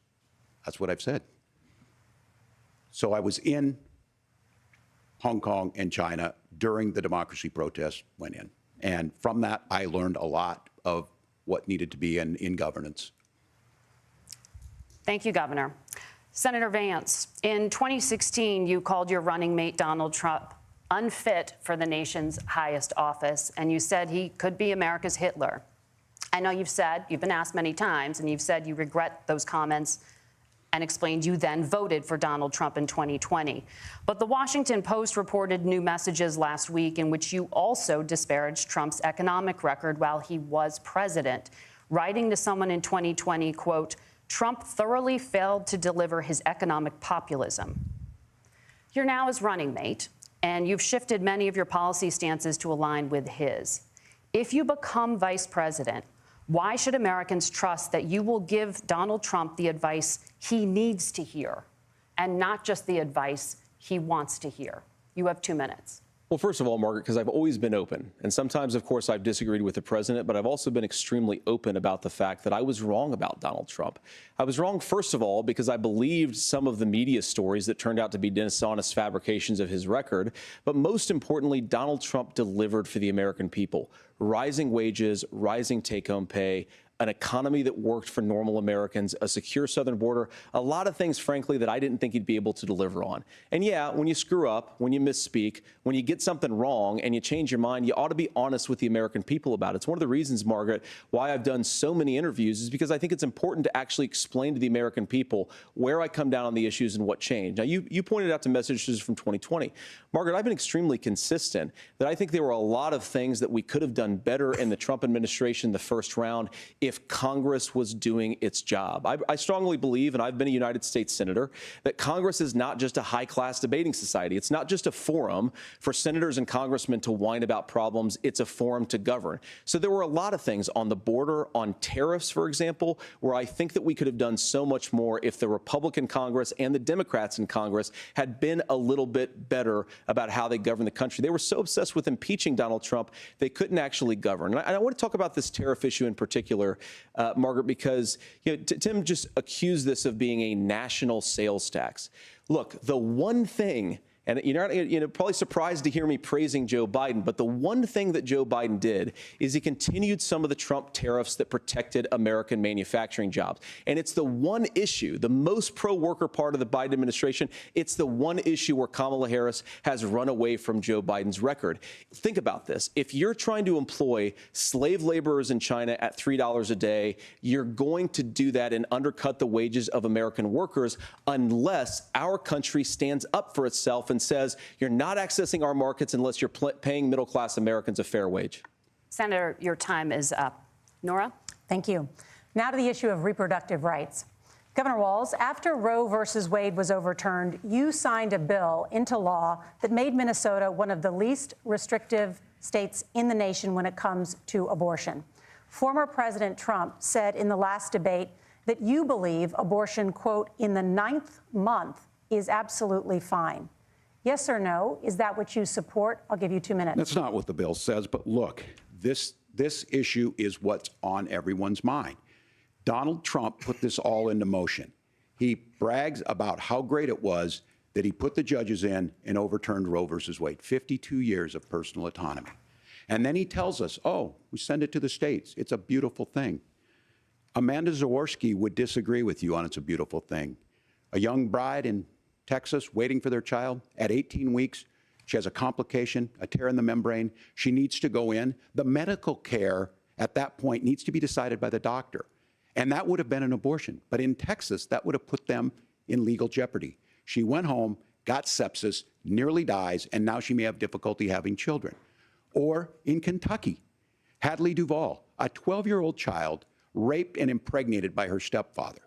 that's what I've said. So I was in Hong Kong and China during the democracy protests went in. And from that, I learned a lot of what needed to be in governance. Thank you, Governor. Senator Vance, in 2016, you called your running mate, Donald Trump, unfit for the nation's highest office, and you said he could be America's Hitler. I know you've been asked many times, and you've said you regret those comments and explained you then voted for Donald Trump in 2020. But the Washington Post reported new messages last week in which you also disparaged Trump's economic record while he was president, writing to someone in 2020, quote, Trump thoroughly failed to deliver his economic populism. You're now his running mate, and you've shifted many of your policy stances to align with his. If you become vice president, why should Americans trust that you will give Donald Trump the advice he needs to hear and not just the advice he wants to hear? You have 2 minutes. Well, first of all, Margaret, because I've always been open. And sometimes, of course, I've disagreed with the president, but I've also been extremely open about the fact that I was wrong about Donald Trump. I was wrong, first of all, because I believed some of the media stories that turned out to be dishonest fabrications of his record. But most importantly, Donald Trump delivered for the American people. Rising wages, rising take-home pay, an economy that worked for normal Americans, a secure southern border, a lot of things, frankly, that I didn't think he'd be able to deliver on. And yeah, when you screw up, when you misspeak, when you get something wrong and you change your mind, you ought to be honest with the American people about it. It's one of the reasons, Margaret, why I've done so many interviews is because I think it's important to actually explain to the American people where I come down on the issues and what changed. Now, you pointed out the messages from 2020. Margaret, I've been extremely consistent that I think there were a lot of things that we could have done better in the Trump administration the first round if Congress was doing its job. I strongly believe, and I've been a United States senator, that Congress is not just a high-class debating society. It's not just a forum for senators and congressmen to whine about problems. It's a forum to govern. So there were a lot of things on the border, on tariffs, for example, where I think that we could have done so much more if the Republican Congress and the Democrats in Congress had been a little bit better about how they govern the country. They were so obsessed with impeaching Donald Trump, they couldn't actually govern. And I want to talk about this tariff issue in particular, Margaret, because Tim just accused this of being a national sales tax. Look, the one thing, and you're probably surprised to hear me praising Joe Biden, but the one thing that Joe Biden did is he continued some of the Trump tariffs that protected American manufacturing jobs. And it's the one issue, the most pro-worker part of the Biden administration, it's the one issue where Kamala Harris has run away from Joe Biden's record. Think about this. If you're trying to employ slave laborers in China at $3 a day, you're going to do that and undercut the wages of American workers unless our country stands up for itself and says you're not accessing our markets unless you're paying middle-class Americans a fair wage. Senator, your time is up. Nora? Thank you. Now to the issue of reproductive rights. Governor Waltz, after Roe versus Wade was overturned, you signed a bill into law that made Minnesota one of the least restrictive states in the nation when it comes to abortion. Former President Trump said in the last debate that you believe abortion, quote, in the 9th month is absolutely fine. Yes or no? Is that what you support? I'll give you 2 minutes. That's not what the bill says, but look, this issue is what's on everyone's mind. Donald Trump put this all into motion. He brags about how great it was that he put the judges in and overturned Roe versus Wade, 52 years of personal autonomy. And then he tells us, oh, we send it to the states. It's a beautiful thing. Amanda Zaworski would disagree with you on it's a beautiful thing. A young bride in Texas waiting for their child at 18 weeks. She has a complication, a tear in the membrane. She needs to go in. The medical care at that point needs to be decided by the doctor. And that would have been an abortion. But in Texas, that would have put them in legal jeopardy. She went home, got sepsis, nearly dies, and now she may have difficulty having children. Or in Kentucky, Hadley Duvall, a 12-year-old child raped and impregnated by her stepfather.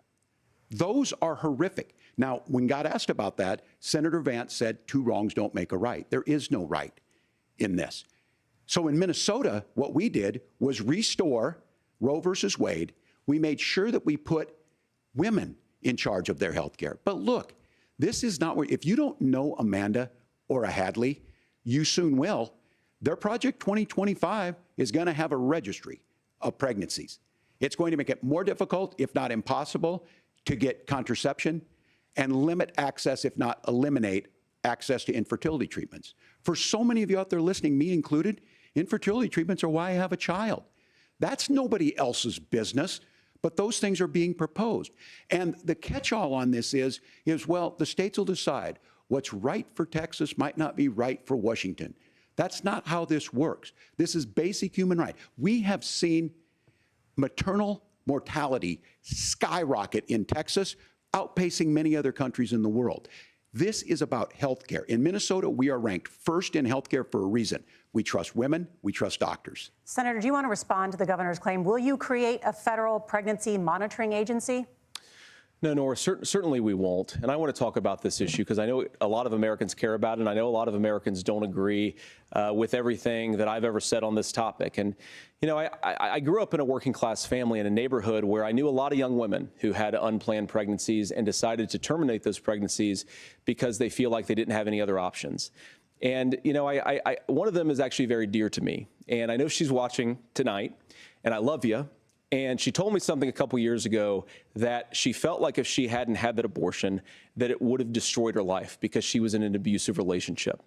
Those are horrific. Now, when God asked about that, Senator Vance said 2 wrongs don't make a right. There is no right in this. So in Minnesota, what we did was restore Roe versus Wade. We made sure that we put women in charge of their health care. But look, this is not where, if you don't know Amanda or a Hadley, you soon will. Their Project 2025 is going to have a registry of pregnancies. It's going to make it more difficult, if not impossible, to get contraception and limit access, if not eliminate access to infertility treatments. For so many of you out there listening, me included, infertility treatments are why I have a child. That's nobody else's business, but those things are being proposed. And the catch-all on this is, well, the states will decide what's right for Texas might not be right for Washington. That's not how this works. This is basic human right. We have seen maternal mortality skyrocket in Texas, outpacing many other countries in the world. This is about health care. In Minnesota, we are ranked first in health care for a reason. We trust women, we trust doctors. Senator, do you want to respond to the governor's claim? Will you create a federal pregnancy monitoring agency? No, Nora, certainly we won't. And I want to talk about this issue because I know a lot of Americans care about it, and I know a lot of Americans don't agree with everything that I've ever said on this topic. And, you know, I grew up in a working class family in a neighborhood where I knew a lot of young women who had unplanned pregnancies and decided to terminate those pregnancies because they feel like they didn't have any other options. And, you know, one of them is actually very dear to me. And I know she's watching tonight, and I love you. And she told me something a couple years ago that she felt like if she hadn't had that abortion, that it would have destroyed her life because she was in an abusive relationship.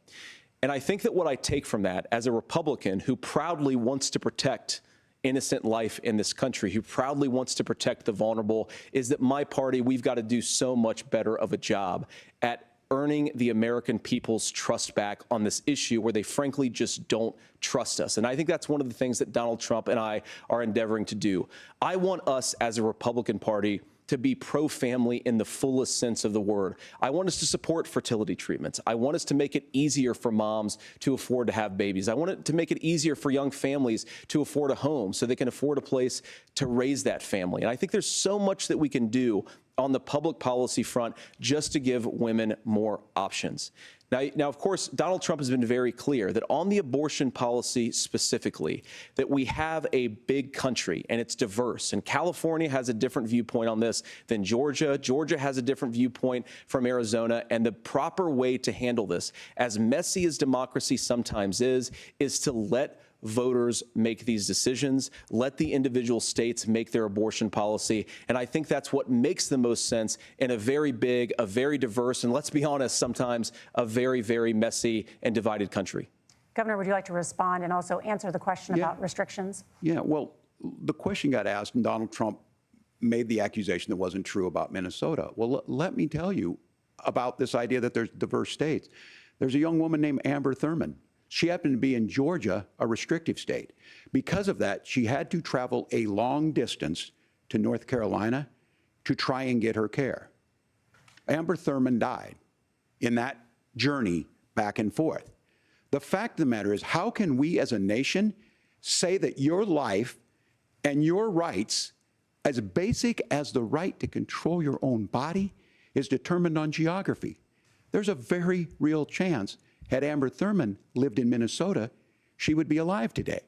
And I think that what I take from that as a Republican who proudly wants to protect innocent life in this country, who proudly wants to protect the vulnerable, is that my party, we've got to do so much better of a job at earning the American people's trust back on this issue where they frankly just don't trust us. And I think that's one of the things that Donald Trump and I are endeavoring to do. I want us as a Republican Party to be pro-family in the fullest sense of the word. I want us to support fertility treatments. I want us to make it easier for moms to afford to have babies. I want it to make it easier for young families to afford a home so they can afford a place to raise that family. And I think there's so much that we can do on the public policy front just to give women more options. Now, of course, Donald Trump has been very clear that on the abortion policy specifically, that we have a big country and it's diverse. And California has a different viewpoint on this than Georgia. Georgia has a different viewpoint from Arizona. And the proper way to handle this, as messy as democracy sometimes is to let voters make these decisions, let the individual states make their abortion policy. And I think that's what makes the most sense in a very big, a very diverse, and let's be honest, sometimes a very, very messy and divided country. Governor, would you like to respond and also answer the question about restrictions? Yeah, well, the question got asked and Donald Trump made the accusation that wasn't true about Minnesota. Well, let me tell you about this idea that there's diverse states. There's a young woman named Amber Thurman. She happened to be in Georgia, a restrictive state. Because of that, she had to travel a long distance to North Carolina to try and get her care. Amber Thurman died in that journey back and forth. The fact of the matter is, how can we as a nation say that your life and your rights as basic as the right to control your own body is determined on geography. There's a very real chance, had Amber Thurman lived in Minnesota, she would be alive today.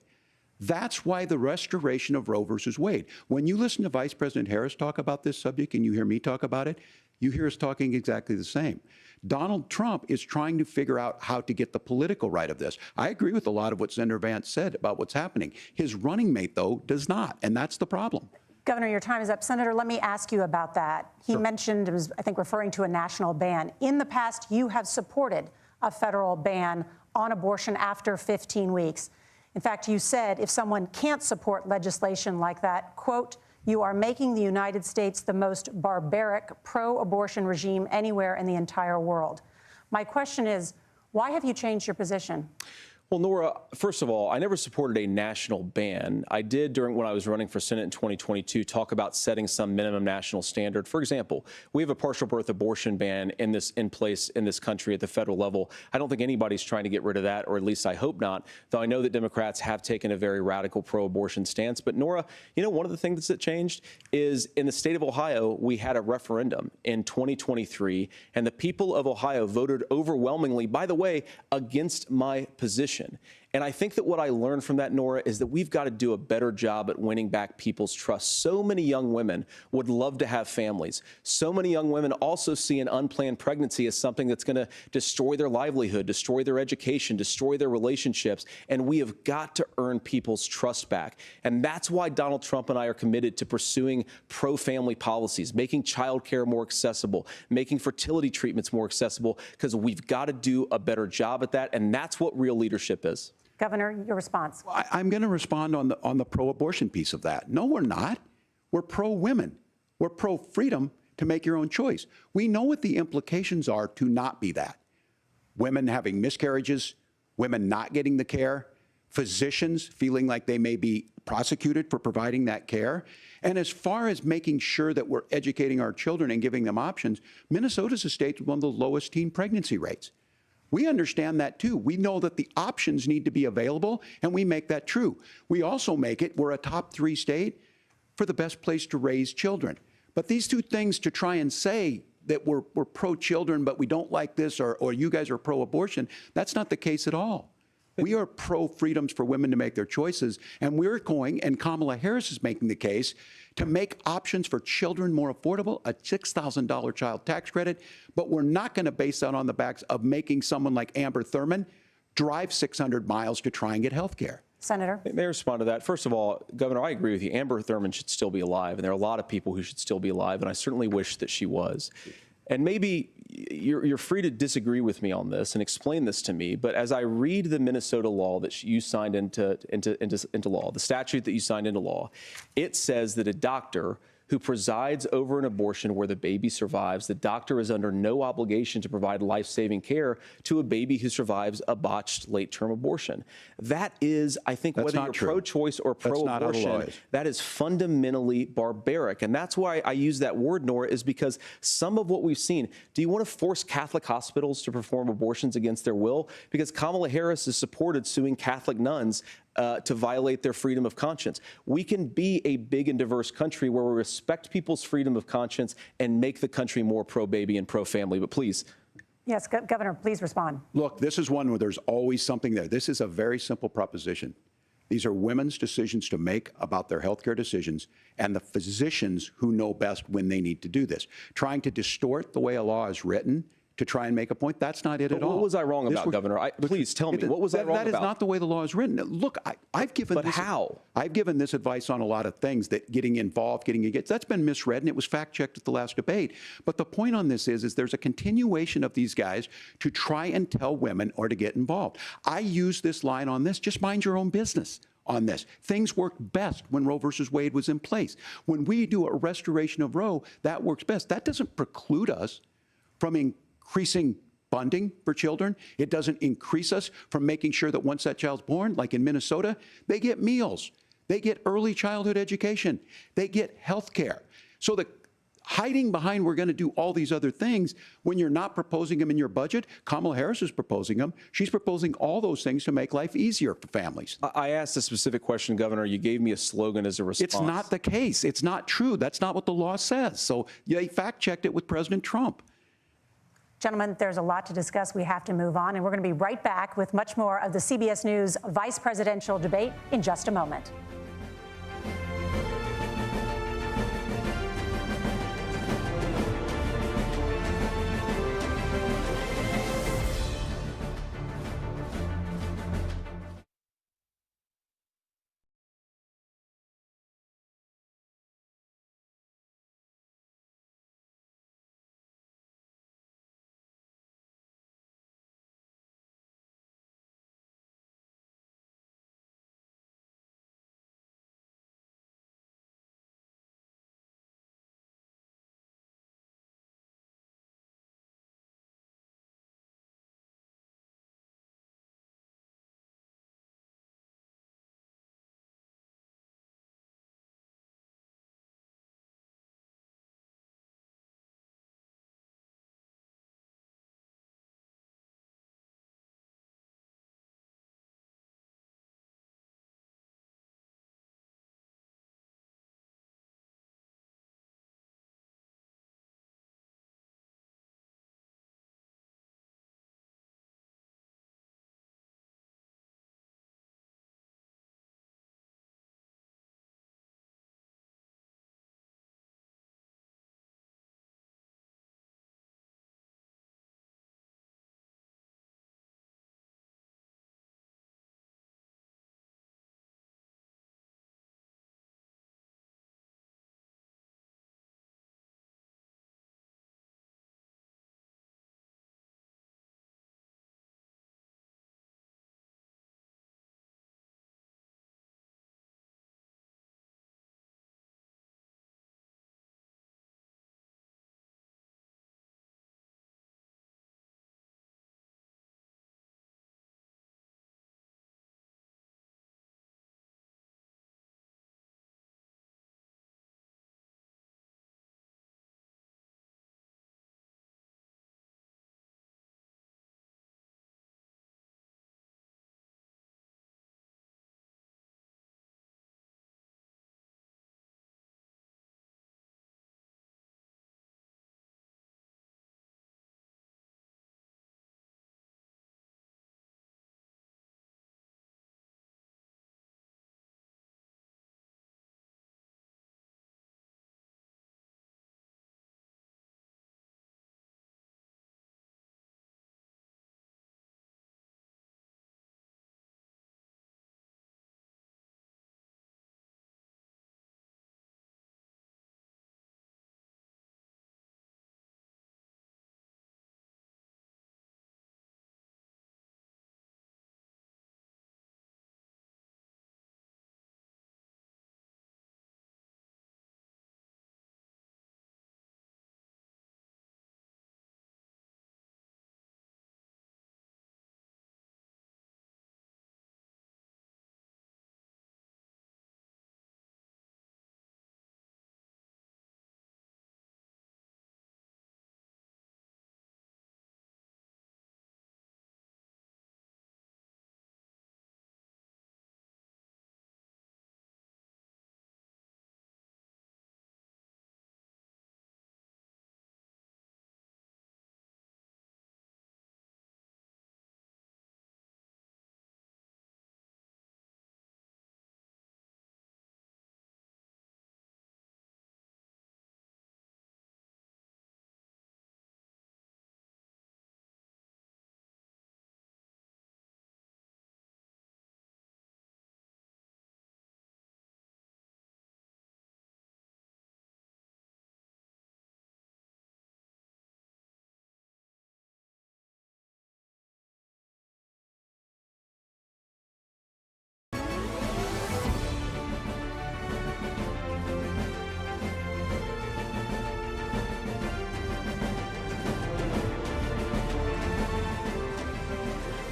That's why the restoration of Roe versus Wade. When you listen to Vice President Harris talk about this subject and you hear me talk about it, you hear us talking exactly the same. Donald Trump is trying to figure out how to get the political right of this. I agree with a lot of what Senator Vance said about what's happening. His running mate, though, does not, and that's the problem. Governor, your time is up. Senator, let me ask you about that. He mentioned, it was, I think, referring to a national ban. In the past, you have supported a federal ban on abortion after 15 weeks. In fact, you said if someone can't support legislation like that, quote, you are making the United States the most barbaric pro-abortion regime anywhere in the entire world. My question is, why have you changed your position? Well, Nora, first of all, I never supported a national ban. I did when I was running for Senate in 2022 talk about setting some minimum national standard. For example, we have a partial birth abortion ban in place in this country at the federal level. I don't think anybody's trying to get rid of that, or at least I hope not, though I know that Democrats have taken a very radical pro-abortion stance. But Nora, you know, one of the things that changed is in the state of Ohio, we had a referendum in 2023, and the people of Ohio voted overwhelmingly, by the way, against my position. And I think that what I learned from that, Nora, is that we've got to do a better job at winning back people's trust. So many young women would love to have families. So many young women also see an unplanned pregnancy as something that's going to destroy their livelihood, destroy their education, destroy their relationships. And we have got to earn people's trust back. And that's why Donald Trump and I are committed to pursuing pro-family policies, making childcare more accessible, making fertility treatments more accessible, because we've got to do a better job at that. And that's what real leadership is. Governor, your response. I'm going to respond on the pro-abortion piece of that. No, we're not. We're pro-women. We're pro-freedom to make your own choice. We know what the implications are to not be that. Women having miscarriages, women not getting the care, physicians feeling like they may be prosecuted for providing that care. And as far as making sure that we're educating our children and giving them options, Minnesota's a state with one of the lowest teen pregnancy rates. We understand that, too. We know that the options need to be available, and we make that true. We also make it, we're a top 3 state for the best place to raise children. But these two things, to try and say that we're pro-children, but we don't like this, or you guys are pro-abortion, that's not the case at all. We are pro-freedoms for women to make their choices, and we're going, and Kamala Harris is making the case, to make options for children more affordable, a $6,000 child tax credit, but we're not going to base that on the backs of making someone like Amber Thurman drive 600 miles to try and get health care. Senator. May I respond to that? First of all, Governor, I agree with you. Amber Thurman should still be alive, and there are a lot of people who should still be alive, and I certainly wish that she was. And maybe you're free to disagree with me on this and explain this to me, but as I read the Minnesota law that you signed into law, the statute that you signed into law, it says that a doctor who presides over an abortion where the baby survives, the doctor is under no obligation to provide life-saving care to a baby who survives a botched late-term abortion. That is, I think, whether you're pro-choice or pro-abortion, that is fundamentally barbaric. And that's why I use that word, Nora, is because some of what we've seen, do you want to force Catholic hospitals to perform abortions against their will? Because Kamala Harris has supported suing Catholic nuns to violate their freedom of conscience. We can be a big and diverse country where we respect people's freedom of conscience and make the country more pro-baby and pro-family. But please. Yes, Governor, please respond. Look, this is one where there's always something there. This is a very simple proposition. These are women's decisions to make about their health care decisions, and the physicians who know best when they need to do this. Trying to distort the way a law is written to try and make a point, that's not it at all. What was I wrong about, Governor? Please tell me, what was I wrong about? That is not the way the law is written. Look, I've given But how? I've given this advice on a lot of things, that getting involved, that's been misread, and it was fact-checked at the last debate. But the point on this is there's a continuation of these guys to try and tell women or to get involved. I use this line on this, just mind your own business on this. Things worked best when Roe versus Wade was in place. When we do a restoration of Roe, that works best. That doesn't preclude us from increasing funding for children. It doesn't increase us from making sure that once that child's born, like in Minnesota, they get meals, they get early childhood education, they get health care. So hiding behind we're going to do all these other things when you're not proposing them in your budget. Kamala Harris is proposing them. She's proposing all those things to make life easier for families. I asked a specific question, Governor. You gave me a slogan as a response. It's not the case. It's not true. That's not what the law says. So they fact-checked it with President Trump. Gentlemen, there's a lot to discuss. We have to move on, and we're going to be right back with much more of the CBS News vice presidential debate in just a moment.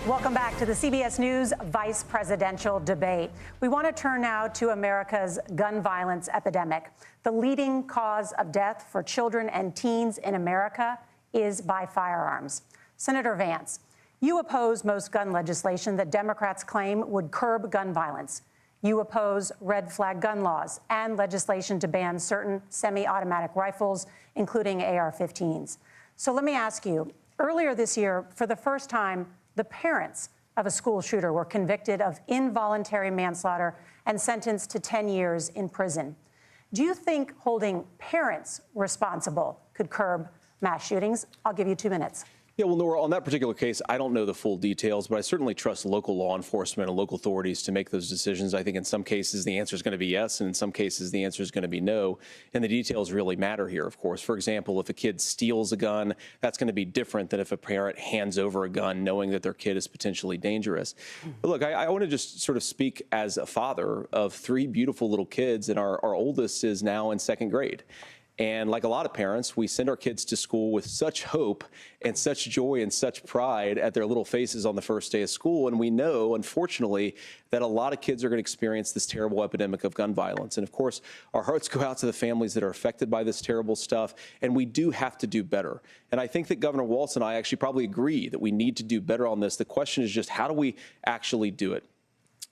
Welcome back to the CBS News vice presidential debate. We want to turn now to America's gun violence epidemic. The leading cause of death for children and teens in America is by firearms. Senator Vance, you oppose most gun legislation that Democrats claim would curb gun violence. You oppose red flag gun laws and legislation to ban certain semi-automatic rifles, including AR-15s. So let me ask you, earlier this year, for the first time, the parents of a school shooter were convicted of involuntary manslaughter and sentenced to 10 years in prison. Do you think holding parents responsible could curb mass shootings? I'll give you 2 minutes. Yeah, well, Nora, on that particular case, I don't know the full details, but I certainly trust local law enforcement and local authorities to make those decisions. I think in some cases the answer is going to be yes, and in some cases the answer is going to be no. And the details really matter here, of course. For example, if a kid steals a gun, that's going to be different than if a parent hands over a gun knowing that their kid is potentially dangerous. But look, I want to just sort of speak as a father of 3 beautiful little kids, and our oldest is now in 2nd grade. And like a lot of parents, we send our kids to school with such hope and such joy and such pride at their little faces on the first day of school. And we know, unfortunately, that a lot of kids are going to experience this terrible epidemic of gun violence. And of course, our hearts go out to the families that are affected by this terrible stuff. And we do have to do better. And I think that Governor Waltz and I actually probably agree that we need to do better on this. The question is just, how do we actually do it?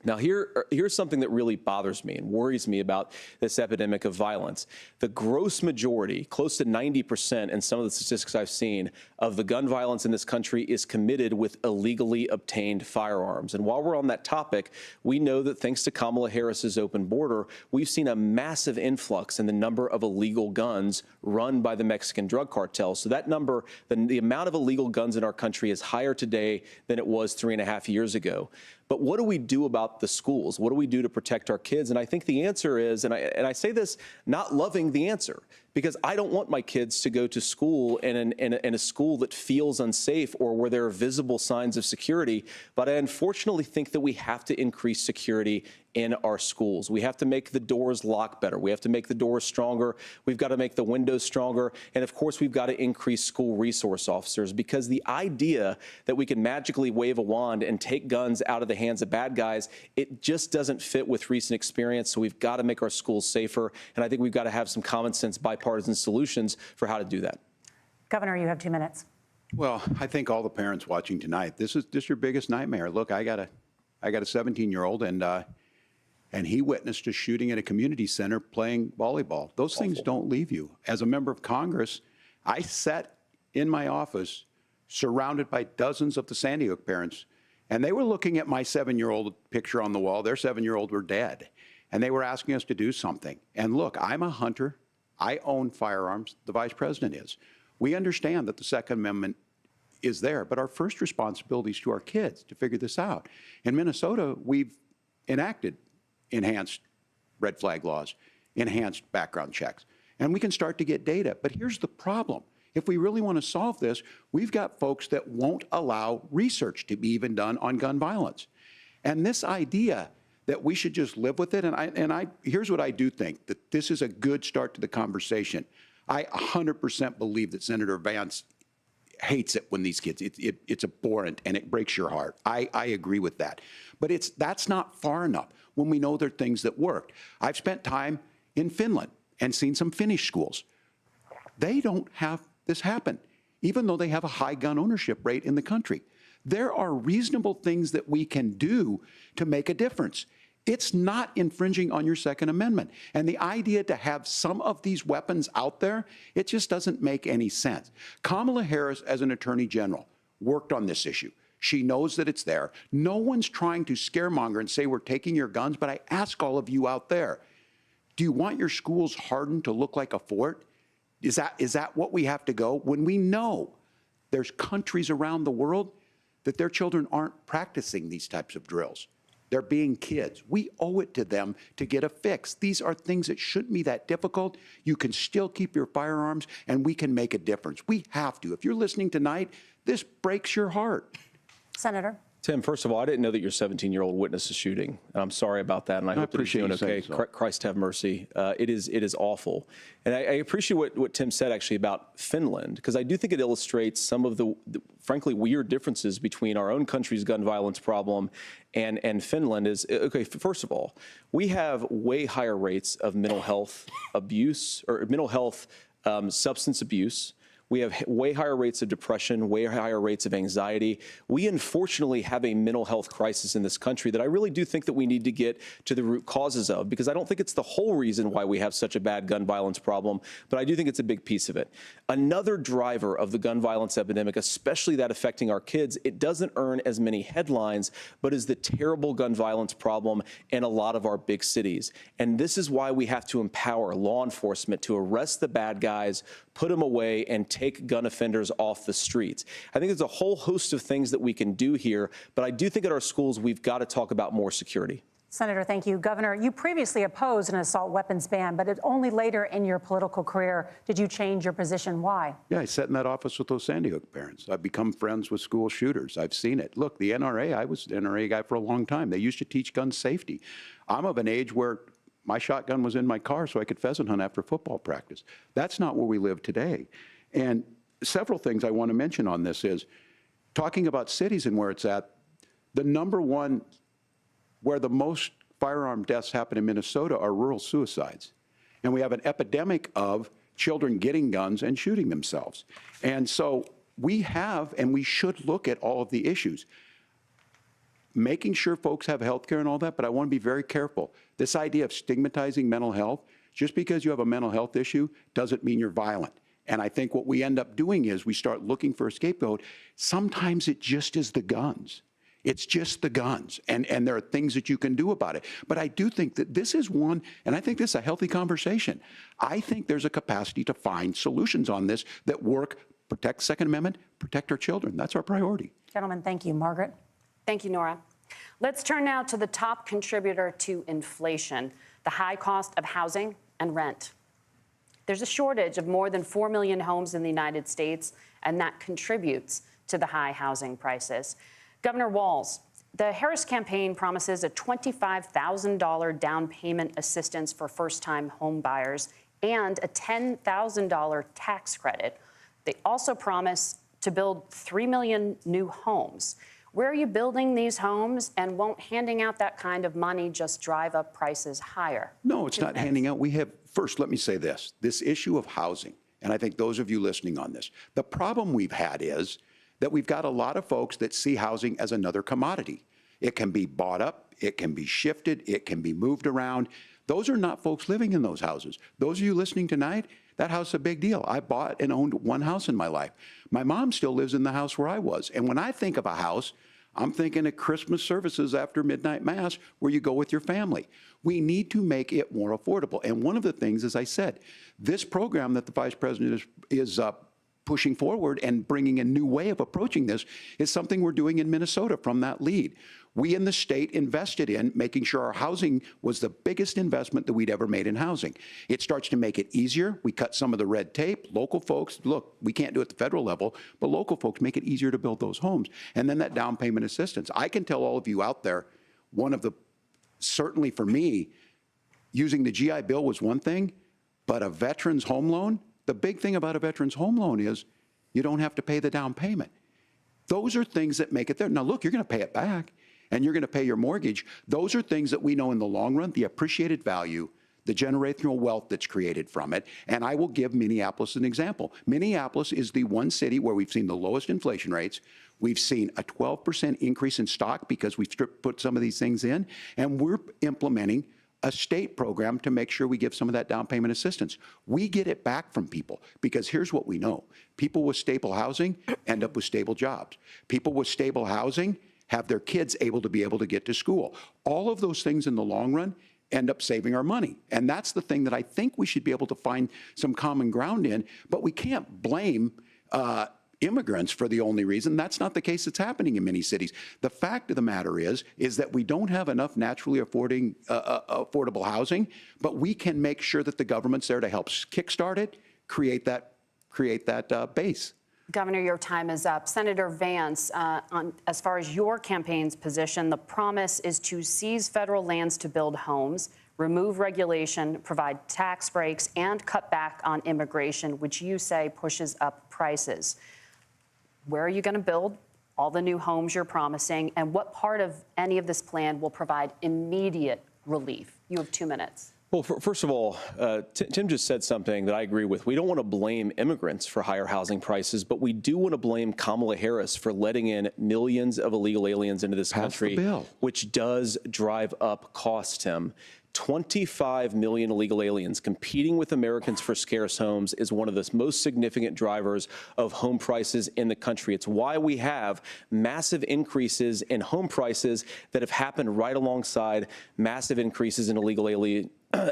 Now, here's something that really bothers me and worries me about this epidemic of violence. The gross majority, close to 90% in some of the statistics I've seen, of the gun violence in this country is committed with illegally obtained firearms. And while we're on that topic, we know that thanks to Kamala Harris's open border, we've seen a massive influx in the number of illegal guns run by the Mexican drug cartels. So that number, the amount of illegal guns in our country is higher today than it was 3.5 years ago. But what do we do about the schools? What do we do to protect our kids? And I think the answer is, and I say this not loving the answer, because I don't want my kids to go to school in a school that feels unsafe or where there are visible signs of security. But I unfortunately think that we have to increase security in our schools. We have to make the doors lock better. We have to make the doors stronger. We've got to make the windows stronger. And of course, we've got to increase school resource officers, because the idea that we can magically wave a wand and take guns out of the hands of bad guys, it just doesn't fit with recent experience. So we've got to make our schools safer. And I think we've got to have some common sense bipartisan solutions for how to do that. Governor, you have 2 minutes. Well, I think all the parents watching tonight, this is your biggest nightmare. Look, I got a 17-year-old, and he witnessed a shooting at a community center playing volleyball. Those things don't leave you. As a member of Congress, I sat in my office surrounded by dozens of the Sandy Hook parents, and they were looking at my 7-year-old picture on the wall. Their 7-year-old were dead, and they were asking us to do something. And look, I'm a hunter. I own firearms. The vice president is. We understand that the Second Amendment is there, but our first responsibility is to our kids to figure this out. In Minnesota, we've enacted enhanced red flag laws, enhanced background checks, and we can start to get data. But here's the problem. If we really want to solve this, we've got folks that won't allow research to be even done on gun violence. And this idea that we should just live with it, here's what I do think, that this is a good start to the conversation. I 100% believe that Senator Vance hates it when these kids, it's abhorrent and it breaks your heart. I agree with that. But that's not far enough when we know there are things that worked. I've spent time in Finland and seen some Finnish schools. They don't have this happen, even though they have a high gun ownership rate in the country. There are reasonable things that we can do to make a difference. It's not infringing on your Second Amendment. And the idea to have some of these weapons out there, it just doesn't make any sense. Kamala Harris, as an attorney general, worked on this issue. She knows that it's there. No one's trying to scaremonger and say we're taking your guns, but I ask all of you out there, do you want your schools hardened to look like a fort? Is that what we have to go? When we know there's countries around the world that their children aren't practicing these types of drills. They're being kids. We owe it to them to get a fix. These are things that shouldn't be that difficult. You can still keep your firearms, and we can make a difference. We have to. If you're listening tonight, this breaks your heart. Senator. Tim, first of all, I didn't know that your 17-year-old witnessed a shooting. And I'm sorry about that, and I hope that he's doing okay. Christ have mercy. It is awful. And I appreciate what Tim said, actually, about Finland, because I do think it illustrates some of the frankly, weird differences between our own country's gun violence problem and Finland. Is, okay, first of all, we have way higher rates of mental health abuse, or mental health substance abuse. We have way higher rates of depression, way higher rates of anxiety. We unfortunately have a mental health crisis in this country that I really do think that we need to get to the root causes of, because I don't think it's the whole reason why we have such a bad gun violence problem, but I do think it's a big piece of it. Another driver of the gun violence epidemic, especially that affecting our kids, it doesn't earn as many headlines, but is the terrible gun violence problem in a lot of our big cities. And this is why we have to empower law enforcement to arrest the bad guys, put them away, and take gun offenders off the streets. I think there's a whole host of things that we can do here, but I do think at our schools we've got to talk about more security. Senator, thank you. Governor, you previously opposed an assault weapons ban, but it's only later in your political career did you change your position. Why? Yeah, I sat in that office with those Sandy Hook parents. I've become friends with school shooters. I've seen it. Look, the NRA, I was an NRA guy for a long time. They used to teach gun safety. I'm of an age where my shotgun was in my car so I could pheasant hunt after football practice. That's not where we live today. And several things I want to mention on this is talking about cities and where it's at. The number one where the most firearm deaths happen in Minnesota are rural suicides. And we have an epidemic of children getting guns and shooting themselves. And so we have, and we should look at all of the issues. Making sure folks have health care and all that, but I want to be very careful. This idea of stigmatizing mental health, just because you have a mental health issue doesn't mean you're violent. And I think what we end up doing is we start looking for a scapegoat. Sometimes it just is the guns. It's just the guns, and there are things that you can do about it. But I do think that this is one, and I think this is a healthy conversation. I think there's a capacity to find solutions on this that work, protect Second Amendment, protect our children. That's our priority. Gentlemen, thank you. Margaret? Thank you, Nora. Let's turn now to the top contributor to inflation, the high cost of housing and rent. There's a shortage of more than 4 million homes in the United States, and that contributes to the high housing prices. Governor Waltz, the Harris campaign promises a $25,000 down payment assistance for first-time home buyers and a $10,000 tax credit. They also promise to build 3 million new homes. Where are you building these homes, and won't handing out that kind of money just drive up prices higher? No, it's not handing out. We have, first, let me say this issue of housing, and I think those of you listening on this, the problem we've had is that we've got a lot of folks that see housing as another commodity. It can be bought up, it can be shifted, it can be moved around. Those are not folks living in those houses. Those of you listening tonight, that house is a big deal. I bought and owned one house in my life. My mom still lives in the house where I was. And when I think of a house, I'm thinking of Christmas services after midnight mass where you go with your family. We need to make it more affordable. And one of the things, as I said, this program that the Vice President is pushing forward and bringing a new way of approaching this is something we're doing in Minnesota from that lead. We in the state invested in making sure our housing was the biggest investment that we'd ever made in housing. It starts to make it easier. We cut some of the red tape. Local folks, look, we can't do it at the federal level, but local folks make it easier to build those homes. And then that down payment assistance. I can tell all of you out there, one of the, certainly for me, using the GI Bill was one thing, but a veteran's home loan, the big thing about a veteran's home loan is you don't have to pay the down payment. Those are things that make it there. Now, look, you're going to pay it back, and you're going to pay your mortgage. Those are things that we know in the long run, the appreciated value, the generational wealth that's created from it. And I will give Minneapolis an example. Minneapolis is the one city where we've seen the lowest inflation rates. We've seen a 12% increase in stock because we've put some of these things in, and we're implementing a state program to make sure we give some of that down payment assistance. We get it back from people because here's what we know. People with stable housing end up with stable jobs. People with stable housing have their kids able to get to school. All of those things in the long run end up saving our money. And that's the thing that I think we should be able to find some common ground in, but we can't blame immigrants for the only reason. That's not the case that's happening in many cities. The fact of the matter is that we don't have enough naturally affordable housing, but we can make sure that the government's there to help kickstart it, create that base. Governor, your time is up. Senator Vance, as far as your campaign's position, the promise is to seize federal lands to build homes, remove regulation, provide tax breaks, and cut back on immigration, which you say pushes up prices. Where are you going to build all the new homes you're promising, and what part of any of this plan will provide immediate relief? You have 2 minutes. Well, first of all, Tim just said something that I agree with. We don't want to blame immigrants for higher housing prices, but we do want to blame Kamala Harris for letting in millions of illegal aliens into this country, which does drive up costs, Tim. 25 million illegal aliens competing with Americans for scarce homes is one of the most significant drivers of home prices in the country. It's why we have massive increases in home prices that have happened right alongside massive increases in illegal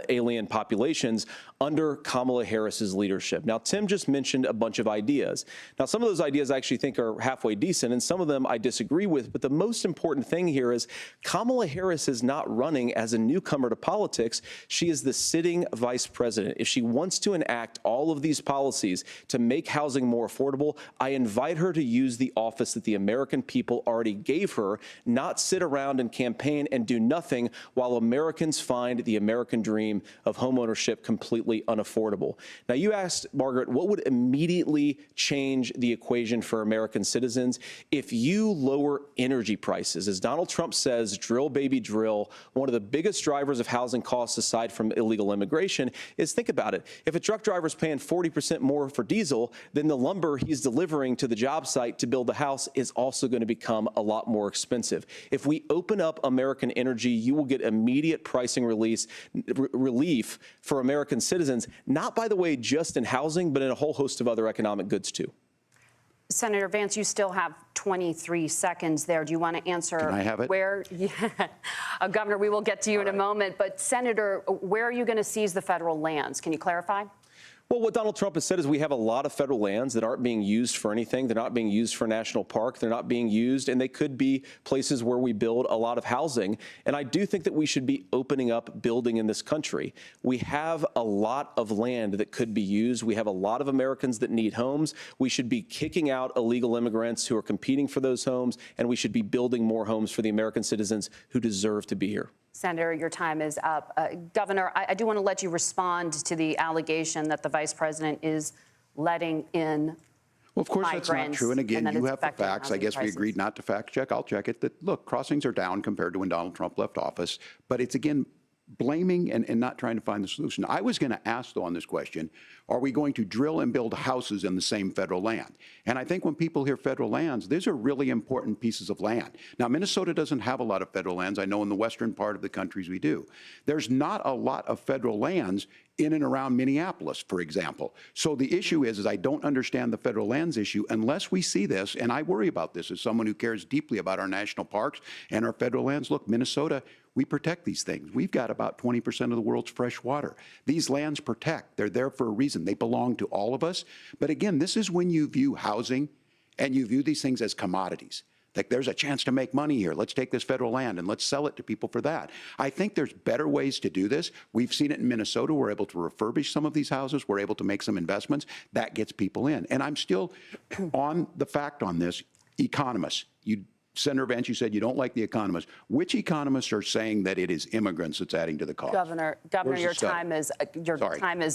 alien populations under Kamala Harris's leadership. Now, Tim just mentioned a bunch of ideas. Now, some of those ideas I actually think are halfway decent, and some of them I disagree with. But the most important thing here is Kamala Harris is not running as a newcomer to politics. She is the sitting vice president. If she wants to enact all of these policies to make housing more affordable, I invite her to use the office that the American people already gave her, not sit around and campaign and do nothing while Americans find the American dream of homeownership completely unaffordable. Now, you asked, Margaret, what would immediately change the equation for American citizens? If you lower energy prices, as Donald Trump says, drill, baby, drill, one of the biggest drivers of housing costs aside from illegal immigration is, think about it, if a truck driver is paying 40% more for diesel, then the lumber he's delivering to the job site to build the house is also going to become a lot more expensive. If we open up American energy, you will get immediate pricing relief for American citizens, not, by the way, just in housing, but in a whole host of other economic goods, too. Senator Vance, you still have 23 seconds there. Do you want to answer? Can I have it? Where, Governor, we will get to you in a moment. But, Senator, where are you going to seize the federal lands? Can you clarify? Well, what Donald Trump has said is we have a lot of federal lands that aren't being used for anything. They're not being used for national park. They're not being used, and they could be places where we build a lot of housing. And I do think that we should be opening up building in this country. We have a lot of land that could be used. We have a lot of Americans that need homes. We should be kicking out illegal immigrants who are competing for those homes, and we should be building more homes for the American citizens who deserve to be here. Senator, your time is up. Governor, I do want to let you respond to the allegation that the vice president is letting in Well, of course, that's not true. And again, you have the facts. I guess we agreed not to fact check. I'll check it. That, look, crossings are down compared to when Donald Trump left office. But it's, again, blaming and not trying to find the solution. I was going to ask, though, on this question, are we going to drill and build houses in the same federal land? And I think when people hear federal lands, these are really important pieces of land. Now, Minnesota doesn't have a lot of federal lands. I know in the western part of the countries we do. There's not a lot of federal lands in and around Minneapolis, for example. So the issue is I don't understand the federal lands issue unless we see this, and I worry about this as someone who cares deeply about our national parks and our federal lands. Look, Minnesota, we protect these things. We've got about 20% of the world's fresh water. These lands protect. They're there for a reason. They belong to all of us. But again, this is when you view housing and you view these things as commodities. Like, there's a chance to make money here. Let's take this federal land and let's sell it to people for that. I think there's better ways to do this. We've seen it in Minnesota. We're able to refurbish some of these houses. We're able to make some investments. That gets people in. And I'm still on the fact on this. Economists, Senator Vance, you said you don't like the economists. Which economists are saying that it is immigrants that's adding to the cost? Governor, your time is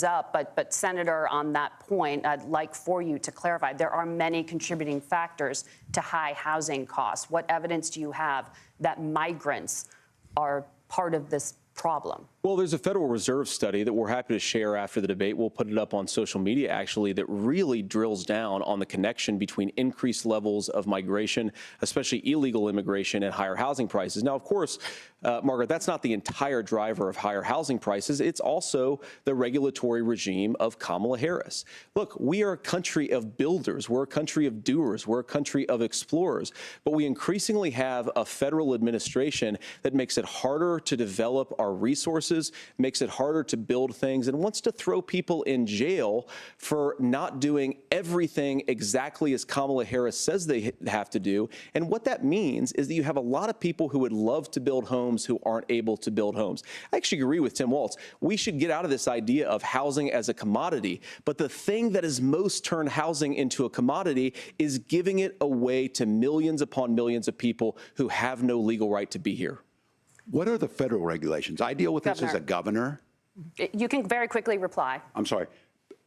up. But Senator, on that point, I'd like for you to clarify. There are many contributing factors to high housing costs. What evidence do you have that migrants are part of this problem? Well, there's a Federal Reserve study that we're happy to share after the debate. We'll put it up on social media, actually, that really drills down on the connection between increased levels of migration, especially illegal immigration, and higher housing prices. Now, of course, Margaret, that's not the entire driver of higher housing prices. It's also the regulatory regime of Kamala Harris. Look, we are a country of builders. We're a country of doers. We're a country of explorers. But we increasingly have a federal administration that makes it harder to develop our resources resources, makes it harder to build things, and wants to throw people in jail for not doing everything exactly as Kamala Harris says they have to do. And what that means is that you have a lot of people who would love to build homes who aren't able to build homes. I actually agree with Tim Waltz. We should get out of this idea of housing as a commodity. But the thing that has most turned housing into a commodity is giving it away to millions upon millions of people who have no legal right to be here. What are the federal regulations? I deal with this as a governor. You can very quickly reply. I'm sorry.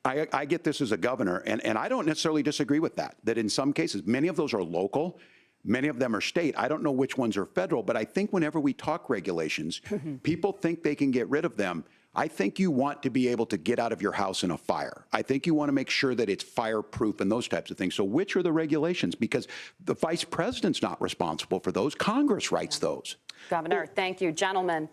I get this as a governor, and I don't necessarily disagree with that, that in some cases, many of those are local, many of them are state. I don't know which ones are federal, but I think whenever we talk regulations, people think they can get rid of them. I think you want to be able to get out of your house in a fire. I think you want to make sure that it's fireproof and those types of things. So which are the regulations? Because the vice president's not responsible for those. Congress writes those. Governor, thank you. Gentlemen,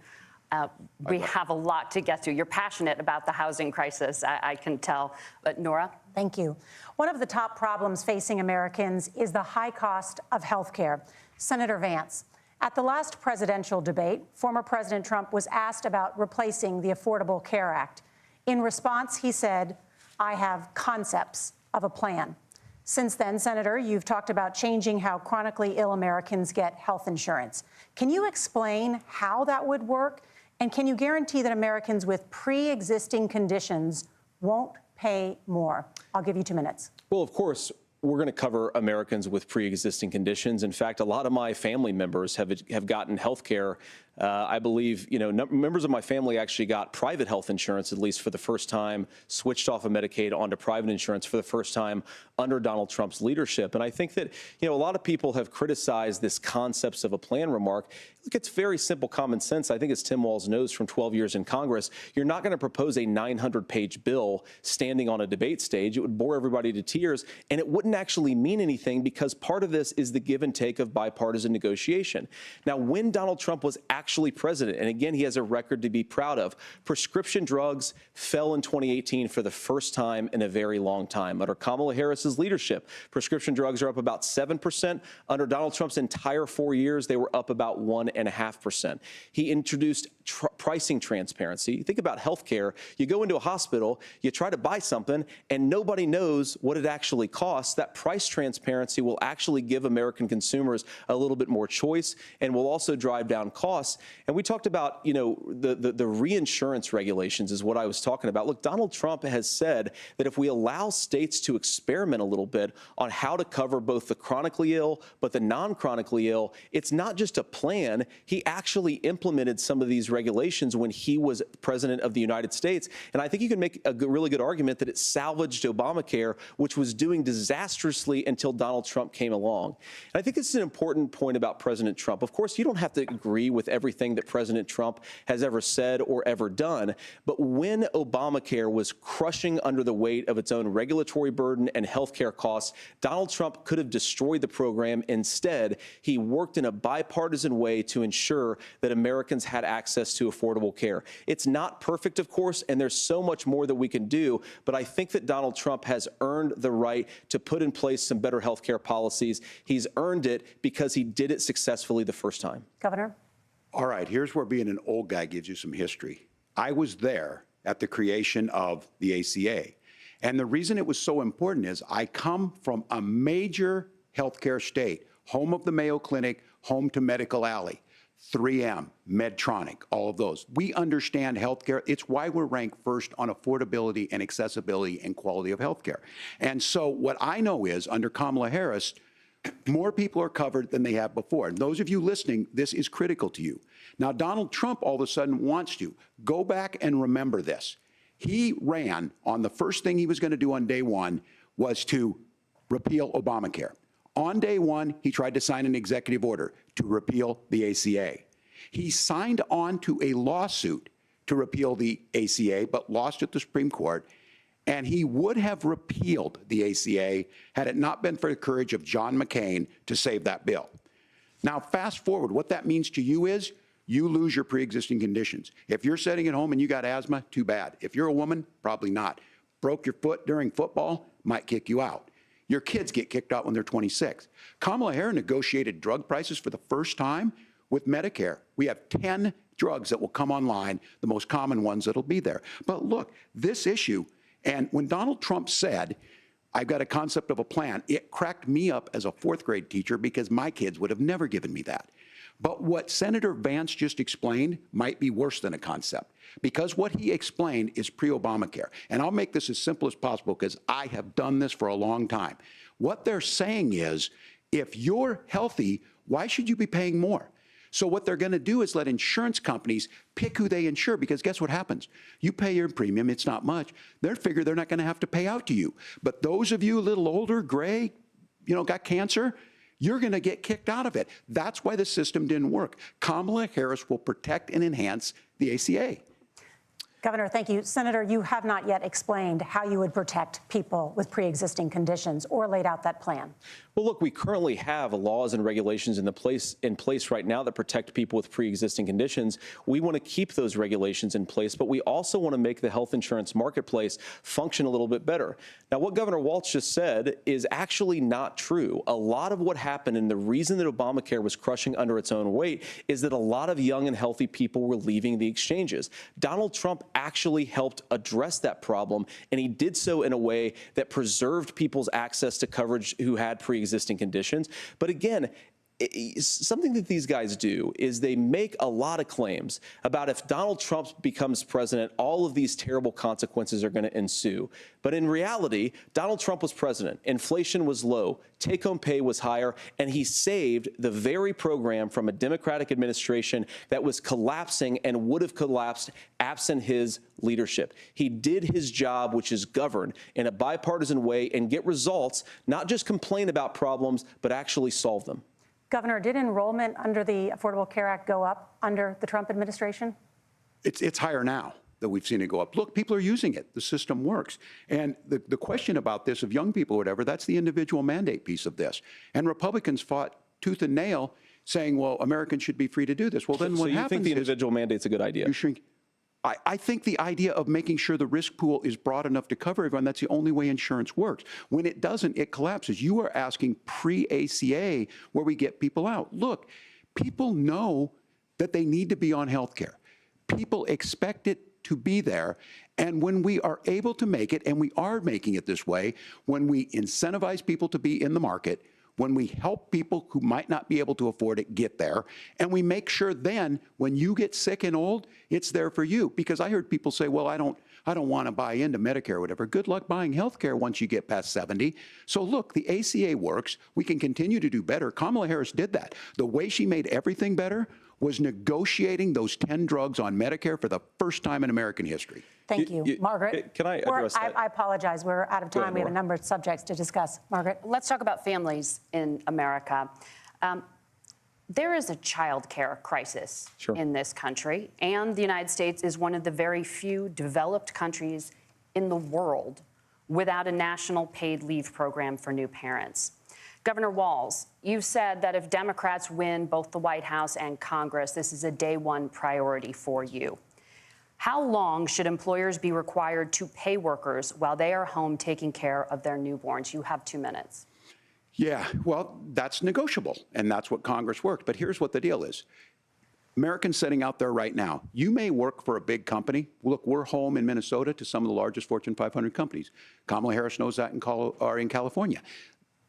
we have a lot to get to. You're passionate about the housing crisis, I can tell. But Nora? Thank you. One of the top problems facing Americans is the high cost of health care. Senator Vance, at the last presidential debate, former President Trump was asked about replacing the Affordable Care Act. In response, he said, "I have concepts of a plan." Since then, Senator, you've talked about changing how chronically ill Americans get health insurance. Can you explain how that would work? And can you guarantee that Americans with pre-existing conditions won't pay more? I'll give you 2 minutes. Well, of course, we're going to cover Americans with pre-existing conditions. In fact, a lot of my family members have gotten health care. I believe, members of my family actually got private health insurance, at least for the first time, switched off of Medicaid onto private insurance for the first time under Donald Trump's leadership. And I think that, a lot of people have criticized this concepts of a plan remark. Look, it's very simple common sense. I think as Tim Walz knows from 12 years in Congress, you're not going to propose a 900-page bill standing on a debate stage. It would bore everybody to tears, and it wouldn't actually mean anything because part of this is the give and take of bipartisan negotiation. Now, when Donald Trump was actually president, and again, he has a record to be proud of, prescription drugs fell in 2018 for the first time in a very long time. Under Kamala Harris's leadership, prescription drugs are up about 7%. Under Donald Trump's entire 4 years, they were up about 1.5%. He introduced pricing transparency. Think about healthcare. You go into a hospital, you try to buy something, and nobody knows what it actually costs. That price transparency will actually give American consumers a little bit more choice and will also drive down costs. And we talked about, the reinsurance regulations is what I was talking about. Look, Donald Trump has said that if we allow states to experiment a little bit on how to cover both the chronically ill but the non-chronically ill, it's not just a plan. He actually implemented some of these regulations when he was president of the United States. And I think you can make a really good argument that it salvaged Obamacare, which was doing disastrously until Donald Trump came along. And I think this is an important point about President Trump. Of course, you don't have to agree with everything that President Trump has ever said or ever done. But when Obamacare was crushing under the weight of its own regulatory burden and health care costs, Donald Trump could have destroyed the program. Instead, he worked in a bipartisan way to ensure that Americans had access to affordable care. It's not perfect, of course, and there's so much more that we can do. But I think that Donald Trump has earned the right to put in place some better health care policies. He's earned it because he did it successfully the first time. Governor? All right, here's where being an old guy gives you some history. I was there at the creation of the ACA. And the reason it was so important is I come from a major healthcare state, home of the Mayo Clinic, home to Medical Alley, 3M, Medtronic, all of those. We understand healthcare. It's why we're ranked first on affordability and accessibility and quality of healthcare. And so what I know is under Kamala Harris, more people are covered than they have before. And those of you listening, this is critical to you. Now, Donald Trump all of a sudden wants to go back and remember this. He ran on the first thing he was going to do on day one was to repeal Obamacare. On day one, he tried to sign an executive order to repeal the ACA. He signed on to a lawsuit to repeal the ACA, but lost at the Supreme Court. And he would have repealed the ACA had it not been for the courage of John McCain to save that bill. Now, fast forward, what that means to you is you lose your pre-existing conditions. If you're sitting at home and you got asthma, too bad. If you're a woman, probably not. Broke your foot during football, might kick you out. Your kids get kicked out when they're 26. Kamala Harris negotiated drug prices for the first time with Medicare. We have 10 drugs that will come online, the most common ones that'll be there. But look, this issue, and when Donald Trump said, I've got a concept of a plan, it cracked me up as a fourth grade teacher because my kids would have never given me that. But what Senator Vance just explained might be worse than a concept, because what he explained is pre-Obamacare. And I'll make this as simple as possible because I have done this for a long time. What they're saying is, if you're healthy, why should you be paying more? So what they're going to do is let insurance companies pick who they insure, because guess what happens? You pay your premium, it's not much. They figure they're not going to have to pay out to you. But those of you a little older, gray, got cancer, you're going to get kicked out of it. That's why the system didn't work. Kamala Harris will protect and enhance the ACA. Governor, thank you. Senator, you have not yet explained how you would protect people with pre-existing conditions or laid out that plan. Well, look, we currently have laws and regulations in place right now that protect people with pre-existing conditions. We want to keep those regulations in place, but we also want to make the health insurance marketplace function a little bit better. Now, what Governor Waltz just said is actually not true. A lot of what happened, and the reason that Obamacare was crushing under its own weight, is that a lot of young and healthy people were leaving the exchanges. Donald Trump actually helped address that problem, and he did so in a way that preserved people's access to coverage who had pre-existing conditions. But again, something that these guys do is they make a lot of claims about if Donald Trump becomes president, all of these terrible consequences are going to ensue. But in reality, Donald Trump was president. Inflation was low, take-home pay was higher, and he saved the very program from a Democratic administration that was collapsing and would have collapsed absent his leadership. He did his job, which is govern in a bipartisan way and get results, not just complain about problems, but actually solve them. Governor, did enrollment under the Affordable Care Act go up under the Trump administration? It's higher now that we've seen it go up. Look, people are using it. The system works. And the question about this of young people or whatever, that's the individual mandate piece of this. And Republicans fought tooth and nail saying, well, Americans should be free to do this. Well, then what happens is... So you think the individual mandate's a good idea? You shrink. I think the idea of making sure the risk pool is broad enough to cover everyone, that's the only way insurance works. When it doesn't, it collapses. You are asking pre-ACA where we get people out. Look, people know that they need to be on health care. People expect it to be there. And when we are able to make it, and we are making it this way, when we incentivize people to be in the market, when we help people who might not be able to afford it get there, and we make sure then when you get sick and old, it's there for you. Because I heard people say, well, I don't want to buy into Medicare or whatever. Good luck buying health care once you get past 70. So look, the ACA works. We can continue to do better. Kamala Harris did that. The way she made everything better was negotiating those 10 drugs on Medicare for the first time in American history. Thank you. Margaret? Can I address that? I apologize. We're out of time. ahead, we have a number of subjects to discuss. Margaret? Let's talk about families in America. There is a child care crisis in this country, and the United States is one of the very few developed countries in the world without a national paid leave program for new parents. Governor Walz, you've said that if Democrats win both the White House and Congress, this is a day one priority for you. How long should employers be required to pay workers while they are home taking care of their newborns? You have 2 minutes. Yeah, well, that's negotiable, and that's what Congress worked. But here's what the deal is. Americans sitting out there right now, you may work for a big company. Look, we're home in Minnesota to some of the largest Fortune 500 companies. Kamala Harris knows that in California.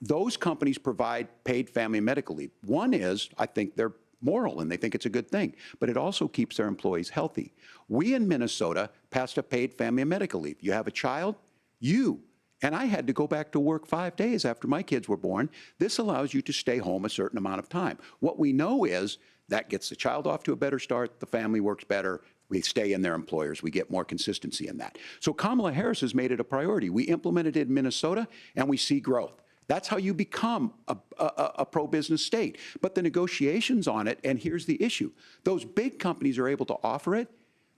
Those companies provide paid family medical leave. One is, I think they're moral and they think it's a good thing, but it also keeps their employees healthy. We in Minnesota passed a paid family medical leave. You have a child, and I had to go back to work 5 days after my kids were born. This allows you to stay home a certain amount of time. What we know is that gets the child off to a better start, the family works better, we stay in their employers, we get more consistency in that. So Kamala Harris has made it a priority. We implemented it in Minnesota and we see growth. That's how you become a pro-business state. But the negotiations on it, and here's the issue, those big companies are able to offer it.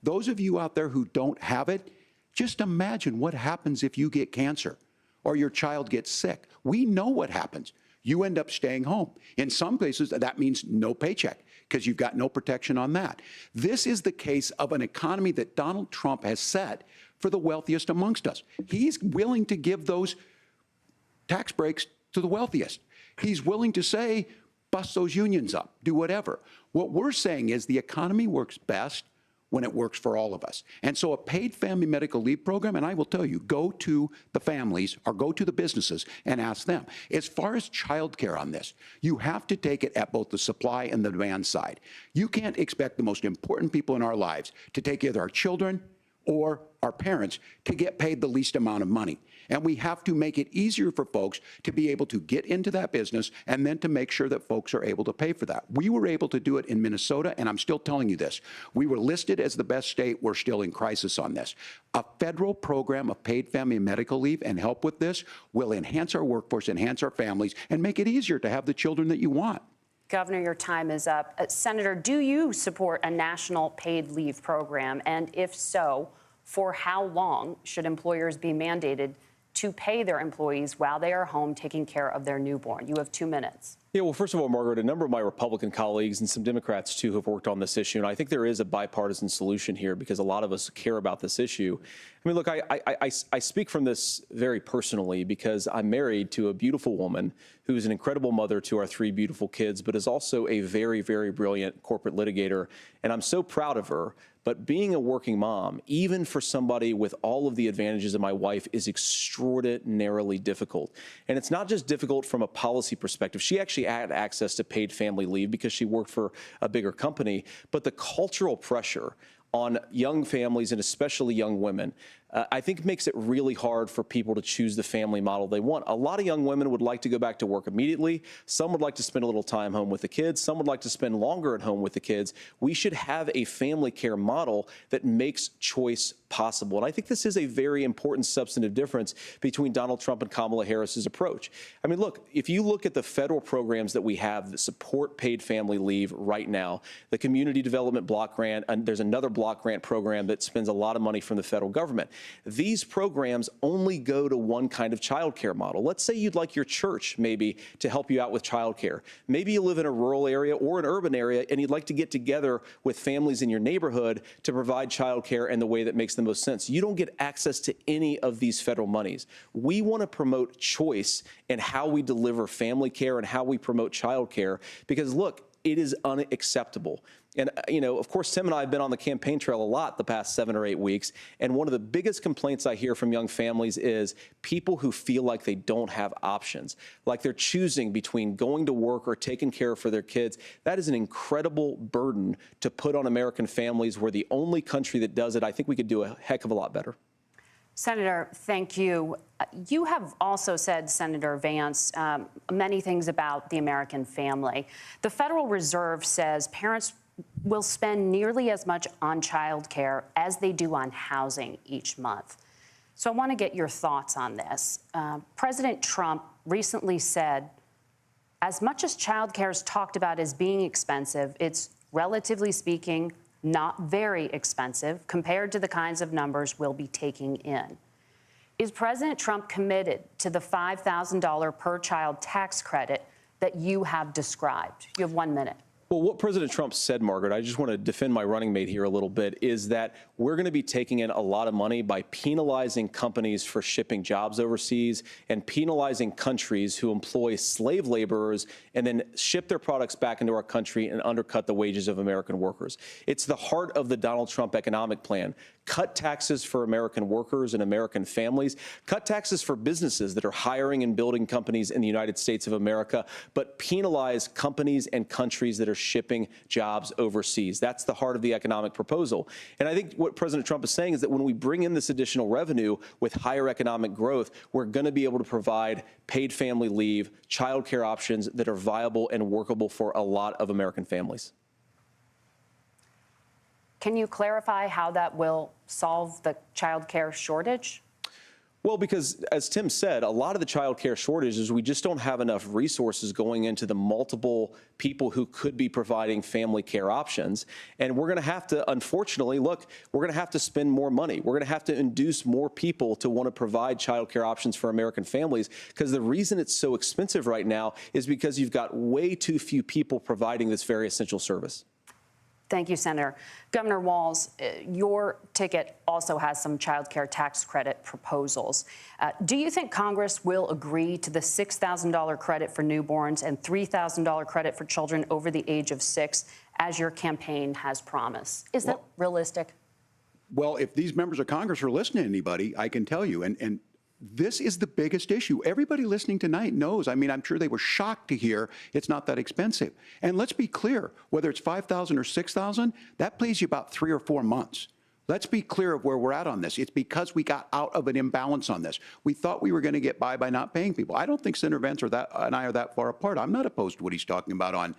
Those of you out there who don't have it, just imagine what happens if you get cancer or your child gets sick. We know what happens. You end up staying home. In some places, that means no paycheck because you've got no protection on that. This is the case of an economy that Donald Trump has set for the wealthiest amongst us. He's willing to give those tax breaks to the wealthiest. He's willing to say, bust those unions up, do whatever. What we're saying is the economy works best when it works for all of us. And so a paid family medical leave program, and I will tell you, go to the families or go to the businesses and ask them. As far as childcare on this, you have to take it at both the supply and the demand side. You can't expect the most important people in our lives to take either our children or our parents to get paid the least amount of money. And we have to make it easier for folks to be able to get into that business and then to make sure that folks are able to pay for that. We were able to do it in Minnesota, and I'm still telling you this. We were listed as the best state. We're still in crisis on this. A federal program of paid family and medical leave and help with this will enhance our workforce, enhance our families, and make it easier to have the children that you want. Governor, your time is up. Senator, do you support a national paid leave program? And if so, for how long should employers be mandated to pay their employees while they are home taking care of their newborn? You have 2 minutes. Yeah, well, first of all, Margaret, a number of my Republican colleagues and some Democrats, too, have worked on this issue. And I think there is a bipartisan solution here because a lot of us care about this issue. I mean, look, I speak from this very personally because I'm married to a beautiful woman who's an incredible mother to our 3 beautiful kids, but is also a very, very brilliant corporate litigator. And I'm so proud of her. But being a working mom, even for somebody with all of the advantages of my wife, is extraordinarily difficult. And it's not just difficult from a policy perspective. She actually had access to paid family leave because she worked for a bigger company. But the cultural pressure on young families and especially young women, I think makes it really hard for people to choose the family model they want. A lot of young women would like to go back to work immediately. Some would like to spend a little time home with the kids. Some would like to spend longer at home with the kids. We should have a family care model that makes choice possible. And I think this is a very important substantive difference between Donald Trump and Kamala Harris's approach. I mean, look, if you look at the federal programs that we have that support paid family leave right now, the Community Development Block Grant, and there's another block grant program that spends a lot of money from the federal government. These programs only go to one kind of child care model. Let's say you'd like your church maybe to help you out with child care. Maybe you live in a rural area or an urban area and you'd like to get together with families in your neighborhood to provide child care in the way that makes the most sense. You don't get access to any of these federal monies. We want to promote choice in how we deliver family care and how we promote child care because, look, it is unacceptable. And, you know, of course, Tim and I have been on the campaign trail a lot the past 7 or 8 weeks. And one of the biggest complaints I hear from young families is people who feel like they don't have options, like they're choosing between going to work or taking care for their kids. That is an incredible burden to put on American families. We're the only country that does it. I think we could do a heck of a lot better. Senator, thank you. You have also said, Senator Vance, many things about the American family. The Federal Reserve says parents will spend nearly as much on child care as they do on housing each month. So I want to get your thoughts on this. President Trump recently said, as much as child care is talked about as being expensive, it's relatively speaking not very expensive compared to the kinds of numbers we'll be taking in. Is President Trump committed to the $5,000 per child tax credit that you have described? You have 1 minute. Well, what President Trump said, Margaret, I just want to defend my running mate here a little bit, is that we're going to be taking in a lot of money by penalizing companies for shipping jobs overseas and penalizing countries who employ slave laborers and then ship their products back into our country and undercut the wages of American workers. It's the heart of the Donald Trump economic plan. Cut taxes for American workers and American families. Cut taxes for businesses that are hiring and building companies in the United States of America, but penalize companies and countries that are shipping jobs overseas. That's the heart of the economic proposal. And I think what President Trump is saying is that when we bring in this additional revenue with higher economic growth, we're going to be able to provide paid family leave, child care options that are viable and workable for a lot of American families. Can you clarify how that will solve the child care shortage? Well, because as Tim said, a lot of the child care shortage is we just don't have enough resources going into the multiple people who could be providing family care options. And we're going to have to, unfortunately, look, we're going to have to spend more money. We're going to have to induce more people to want to provide child care options for American families, because the reason it's so expensive right now is because you've got way too few people providing this very essential service. Thank you, Senator. Governor Walz, your ticket also has some child care tax credit proposals. Do you think Congress will agree to the $6,000 credit for newborns and $3,000 credit for children over the age of 6, as your campaign has promised? Is that realistic? Well, if these members of Congress are listening to anybody, I can tell you, and this is the biggest issue. Everybody listening tonight knows. I mean, I'm sure they were shocked to hear it's not that expensive. And let's be clear, whether it's $5,000 or $6,000, that pays you about 3 or 4 months. Let's be clear of where we're at on this. It's because we got out of an imbalance on this. We thought we were going to get by not paying people. I don't think Senator Vance and I are that far apart. I'm not opposed to what he's talking about on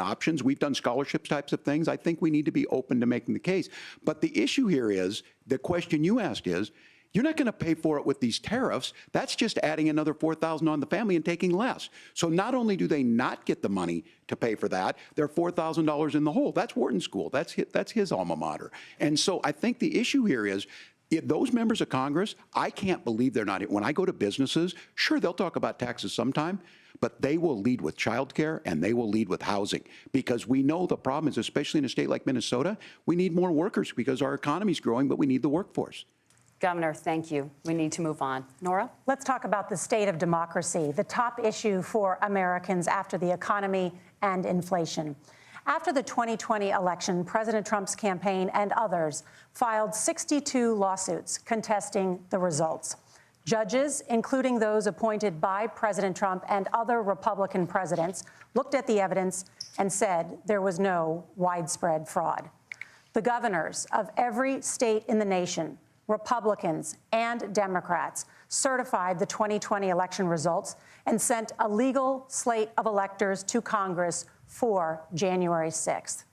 options. We've done scholarships types of things. I think we need to be open to making the case. But the issue here is, the question you asked is, you're not going to pay for it with these tariffs. That's just adding another $4,000 on the family and taking less. So not only do they not get the money to pay for that, they're $4,000 in the hole. That's Wharton School. That's his alma mater. And so I think the issue here is, if those members of Congress, I can't believe they're not. When I go to businesses, sure, they'll talk about taxes sometime, but they will lead with childcare and they will lead with housing, because we know the problem is, especially in a state like Minnesota, we need more workers because our economy's growing, but we need the workforce. Governor, thank you. We need to move on. Nora? Let's talk about the state of democracy, the top issue for Americans after the economy and inflation. After the 2020 election, President Trump's campaign and others filed 62 lawsuits contesting the results. Judges, including those appointed by President Trump and other Republican presidents, looked at the evidence and said there was no widespread fraud. The governors of every state in the nation, Republicans and Democrats, certified the 2020 election results and sent a legal slate of electors to Congress for January 6th.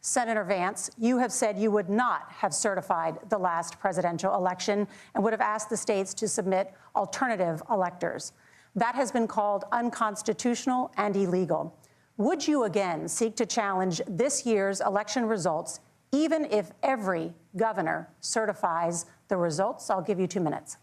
Senator Vance, you have said you would not have certified the last presidential election and would have asked the states to submit alternative electors. That has been called unconstitutional and illegal. Would you again seek to challenge this year's election results, even if every governor certifies the results? I'll give you 2 minutes.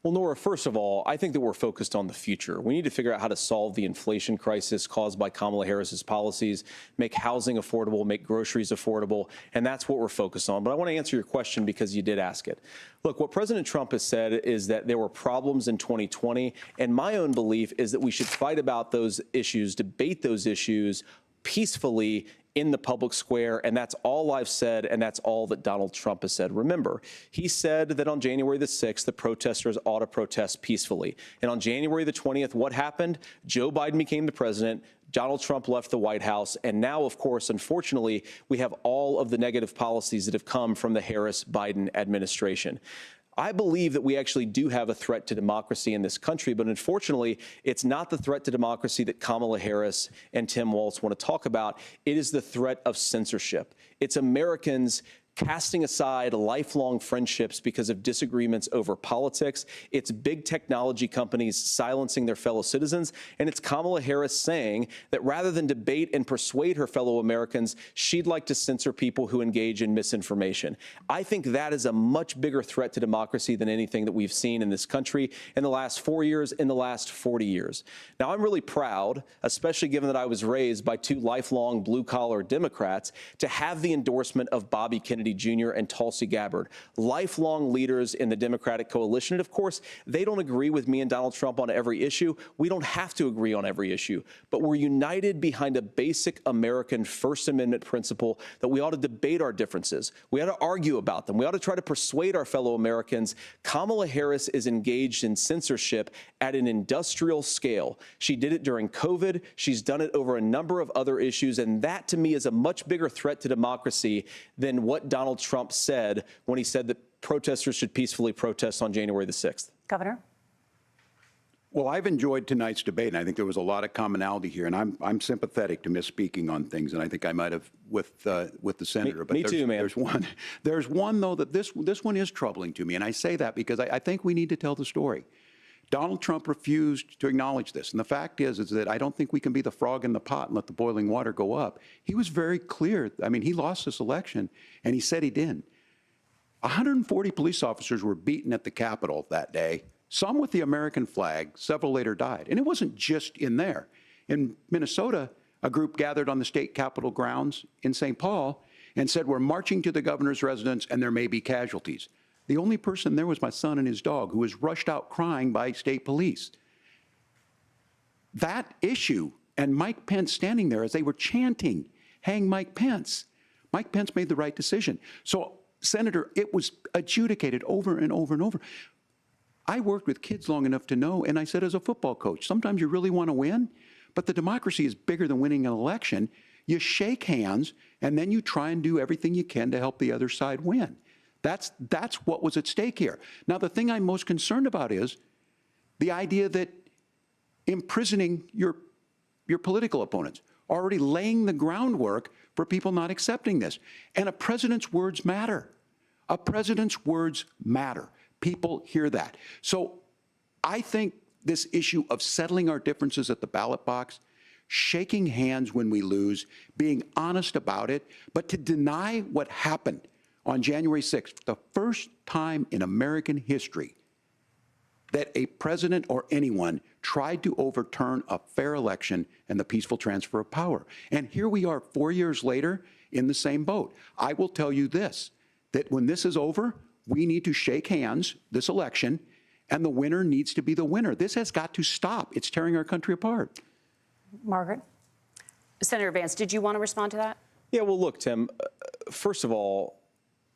Well, Nora, first of all, I think that we're focused on the future. We need to figure out how to solve the inflation crisis caused by Kamala Harris's policies, make housing affordable, make groceries affordable, and that's what we're focused on. But I want to answer your question because you did ask it. Look, what President Trump has said is that there were problems in 2020, and my own belief is that we should fight about those issues, debate those issues peacefully in the public square, and that's all I've said, and that's all that Donald Trump has said. Remember, he said that on January the 6th, the protesters ought to protest peacefully. And on January the 20th, what happened? Joe Biden became the president. Donald Trump left the White House. And now, of course, unfortunately, we have all of the negative policies that have come from the Harris-Biden administration. I believe that we actually do have a threat to democracy in this country, but unfortunately, it's not the threat to democracy that Kamala Harris and Tim Waltz want to talk about. It is the threat of censorship. It's Americans casting aside lifelong friendships because of disagreements over politics. It's big technology companies silencing their fellow citizens. And it's Kamala Harris saying that rather than debate and persuade her fellow Americans, she'd like to censor people who engage in misinformation. I think that is a much bigger threat to democracy than anything that we've seen in this country in the last 4 years, in the last 40 years. Now, I'm really proud, especially given that I was raised by 2 lifelong blue-collar Democrats, to have the endorsement of Bobby Kennedy Jr. and Tulsi Gabbard, lifelong leaders in the Democratic coalition. And of course, they don't agree with me and Donald Trump on every issue. We don't have to agree on every issue, but we're united behind a basic American First Amendment principle that we ought to debate our differences. We ought to argue about them. We ought to try to persuade our fellow Americans. Kamala Harris is engaged in censorship at an industrial scale. She did it during COVID. She's done it over a number of other issues. And that, to me, is a much bigger threat to democracy than what Donald Trump said when he said that protesters should peacefully protest on January the 6th. Governor? Well, I've enjoyed tonight's debate, and I think there was a lot of commonality here, and I'm sympathetic to misspeaking on things, and I think I might have with the senator. Me too, man. There's one though that this one is troubling to me, and I say that because I think we need to tell the story. Donald Trump refused to acknowledge this, and the fact is that I don't think we can be the frog in the pot and let the boiling water go up. He was very clear. I mean, he lost this election, and he said he didn't. 140 police officers were beaten at the Capitol that day, some with the American flag, several later died. And it wasn't just in there. In Minnesota, a group gathered on the state capitol grounds in St. Paul, and said, we're marching to the governor's residence and there may be casualties. The only person there was my son and his dog, who was rushed out crying by state police. That issue, and Mike Pence standing there as they were chanting, hang Mike Pence. Mike Pence made the right decision. So, Senator, it was adjudicated over and over and over. I worked with kids long enough to know, and I said as a football coach, sometimes you really want to win, but the democracy is bigger than winning an election. You shake hands, and then you try and do everything you can to help the other side win. That's what was at stake here. Now, the thing I'm most concerned about is the idea that imprisoning your political opponents, already laying the groundwork for people not accepting this. And a president's words matter. A president's words matter. People hear that. So I think this issue of settling our differences at the ballot box, shaking hands when we lose, being honest about it, but to deny what happened on January 6th, the first time in American history that a president or anyone tried to overturn a fair election and the peaceful transfer of power. And here we are 4 years later in the same boat. I will tell you this, that when this is over, we need to shake hands this election, and the winner needs to be the winner. This has got to stop. It's tearing our country apart. Margaret? Senator Vance, did you want to respond to that? Yeah, well, look, Tim, first of all,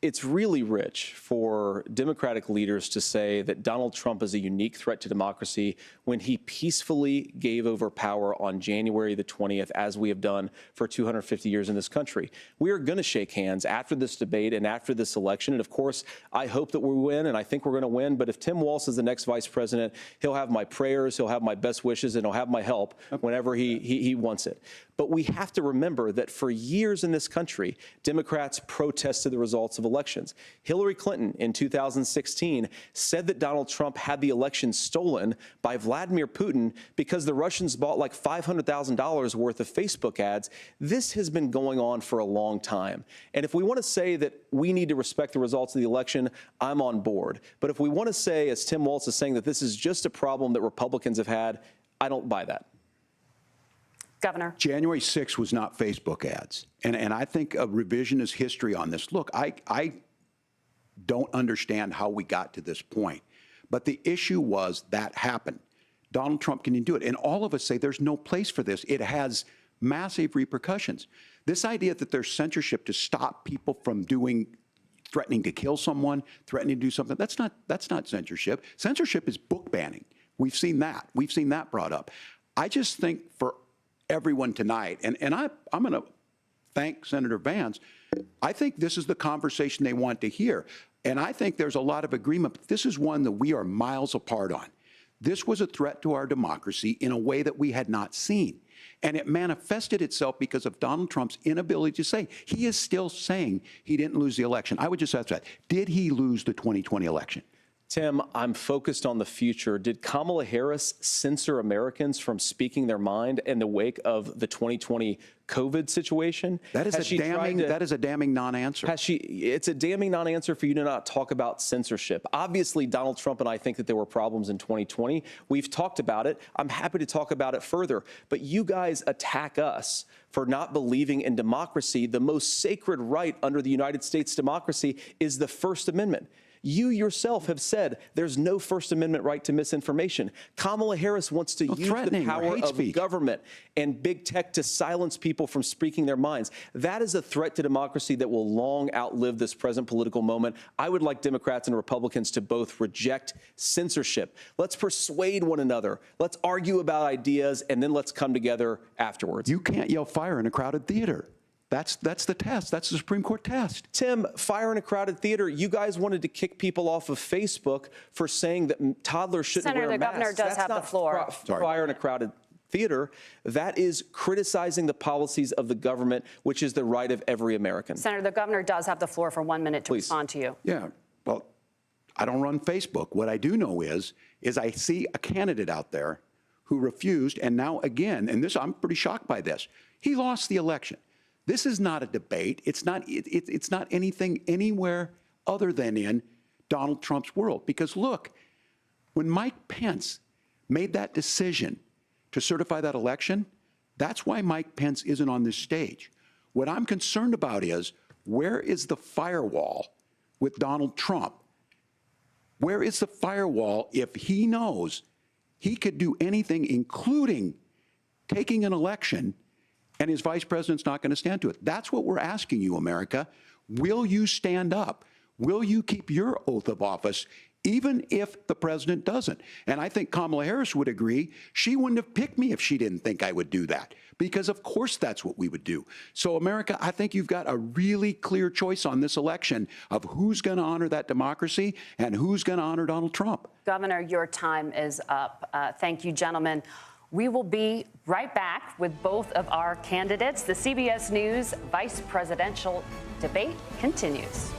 it's really rich for Democratic leaders to say that Donald Trump is a unique threat to democracy when he peacefully gave over power on January the 20th, as we have done for 250 years in this country. We are going to shake hands after this debate and after this election. And of course, I hope that we win, and I think we're going to win. But if Tim Waltz is the next vice president, he'll have my prayers, he'll have my best wishes, and he'll have my help whenever he wants it. But we have to remember that for years in this country, Democrats protested the results of elections. Hillary Clinton in 2016 said that Donald Trump had the election stolen by Vladimir Putin because the Russians bought like $500,000 worth of Facebook ads. This has been going on for a long time. And if we want to say that we need to respect the results of the election, I'm on board. But if we want to say, as Tim Waltz is saying, that this is just a problem that Republicans have had, I don't buy that. Governor. January 6th was not Facebook ads. And I think a revisionist history on this. Look, I don't understand how we got to this point. But the issue was that happened. Donald Trump can do it. And all of us say there's no place for this. It has massive repercussions. This idea that there's censorship to stop people from threatening to kill someone, threatening to do something, that's not censorship. Censorship is book banning. We've seen that. We've seen that brought up. I just think for everyone tonight, and I'm going to thank Senator Vance. I think this is the conversation they want to hear. And I think there's a lot of agreement. But this is one that we are miles apart on. This was a threat to our democracy in a way that we had not seen. And it manifested itself because of Donald Trump's inability to say. He is still saying he didn't lose the election. I would just ask that. Did he lose the 2020 election? Tim, I'm focused on the future. Did Kamala Harris censor Americans from speaking their mind in the wake of the 2020 COVID situation? That is a damning non-answer. It's a damning non-answer for you to not talk about censorship. Obviously, Donald Trump and I think that there were problems in 2020. We've talked about it. I'm happy to talk about it further. But you guys attack us for not believing in democracy. The most sacred right under the United States democracy is the First Amendment. You yourself have said there's no First Amendment right to misinformation. Kamala Harris wants to use the power of government and big tech to silence people from speaking their minds. That is a threat to democracy that will long outlive this present political moment. I would like Democrats and Republicans to both reject censorship. Let's persuade one another. Let's argue about ideas, and then let's come together afterwards. You can't yell fire in a crowded theater. That's the test. That's the Supreme Court test. Tim, fire in a crowded theater. You guys wanted to kick people off of Facebook for saying that toddlers shouldn't wear masks. Senator, the governor does have the floor. Fire in a crowded theater. That is criticizing the policies of the government, which is the right of every American. Senator, the governor does have the floor for 1 minute to respond to you. Yeah. Well, I don't run Facebook. What I do know is I see a candidate out there who refused, and now again, and this I'm pretty shocked by this. He lost the election. This is not a debate. It's not anything anywhere other than in Donald Trump's world. Because look, when Mike Pence made that decision to certify that election, that's why Mike Pence isn't on this stage. What I'm concerned about is where is the firewall with Donald Trump? Where is the firewall if he knows he could do anything, including taking an election, and his vice president's not going to stand to it? That's what we're asking you, America. Will you stand up? Will you keep your oath of office, even if the president doesn't? And I think Kamala Harris would agree. She wouldn't have picked me if she didn't think I would do that, because of course that's what we would do. So America, I think you've got a really clear choice on this election of who's going to honor that democracy and who's going to honor Donald Trump. Governor, your time is up. Thank you, gentlemen. We will be right back with both of our candidates. The CBS News vice presidential debate continues.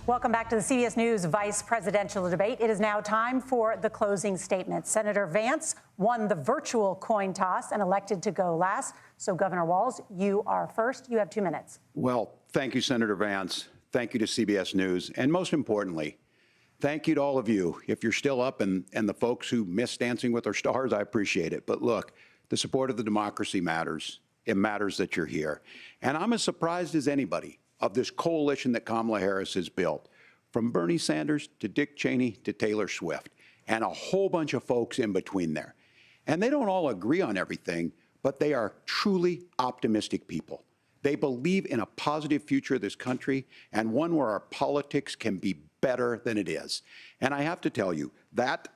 Welcome back to the CBS News Vice Presidential Debate. It is now time for the closing statement. Senator Vance won the virtual coin toss and elected to go last. So, Governor Waltz, you are first. You have 2 minutes. Well, thank you, Senator Vance. Thank you to CBS News. And most importantly, thank you to all of you. If you're still up and the folks who miss Dancing with Our Stars, I appreciate it. But look, the support of the democracy matters. It matters that you're here. And I'm as surprised as anybody of this coalition that Kamala Harris has built, from Bernie Sanders to Dick Cheney to Taylor Swift, and a whole bunch of folks in between there. And they don't all agree on everything, but they are truly optimistic people. They believe in a positive future of this country and one where our politics can be better than it is. And I have to tell you, that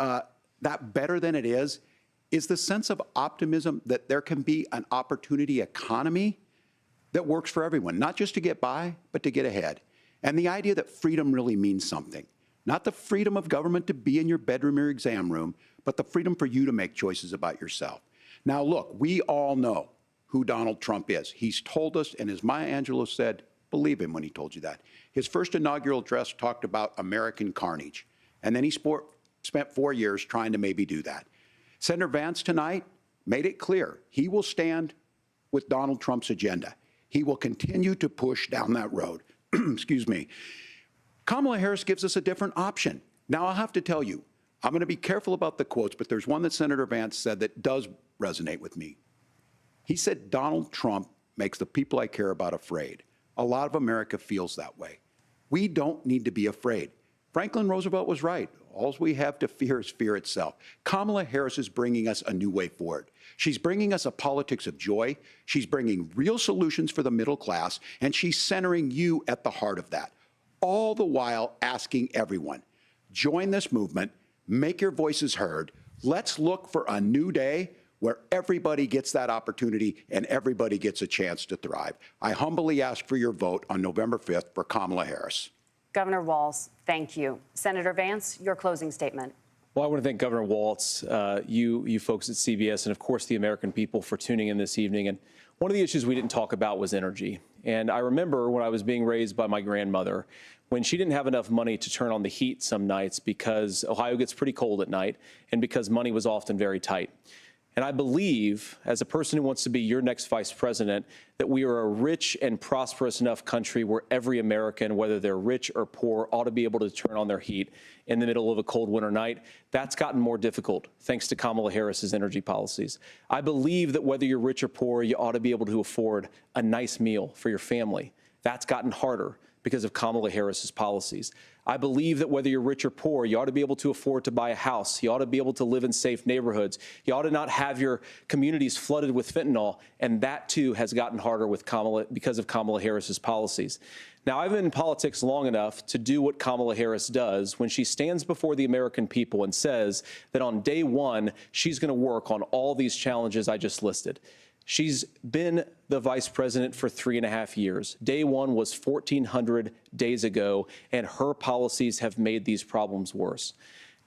better than it is the sense of optimism that there can be an opportunity economy that works for everyone, not just to get by, but to get ahead. And the idea that freedom really means something. Not the freedom of government to be in your bedroom or exam room, but the freedom for you to make choices about yourself. Now, look, we all know who Donald Trump is. He's told us, and as Maya Angelou said, believe him when he told you that. His first inaugural address talked about American carnage, and then he spent 4 years trying to maybe do that. Senator Vance tonight made it clear he will stand with Donald Trump's agenda. He will continue to push down that road. Excuse me. Kamala Harris gives us a different option. Now, I'll have to tell you, I'm going to be careful about the quotes, but there's one that Senator Vance said that does resonate with me. He said, Donald Trump makes the people I care about afraid. A lot of America feels that way. We don't need to be afraid. Franklin Roosevelt was right. All we have to fear is fear itself. Kamala Harris is bringing us a new way forward. She's bringing us a politics of joy. She's bringing real solutions for the middle class, and she's centering you at the heart of that. All the while asking everyone, join this movement, make your voices heard. Let's look for a new day where everybody gets that opportunity and everybody gets a chance to thrive. I humbly ask for your vote on November 5th for Kamala Harris. Governor Waltz, thank you. Senator Vance, your closing statement. Well, I want to thank Governor Waltz, you folks at CBS, and of course the American people for tuning in this evening. And one of the issues we didn't talk about was energy. And I remember when I was being raised by my grandmother, when she didn't have enough money to turn on the heat some nights because Ohio gets pretty cold at night and because money was often very tight. And I believe, as a person who wants to be your next vice president, that we are a rich and prosperous enough country where every American, whether they're rich or poor, ought to be able to turn on their heat in the middle of a cold winter night. That's gotten more difficult thanks to Kamala Harris's energy policies. I believe that whether you're rich or poor, you ought to be able to afford a nice meal for your family. That's gotten harder because of Kamala Harris's policies. I believe that whether you're rich or poor, you ought to be able to afford to buy a house. You ought to be able to live in safe neighborhoods. You ought to not have your communities flooded with fentanyl. And that, too, has gotten harder with because of Kamala Harris's policies. Now, I've been in politics long enough to do what Kamala Harris does when she stands before the American people and says that on day one, she's going to work on all these challenges I just listed. She's been the vice president for 3.5 years. Day one was 1,400 days ago, and her policies have made these problems worse.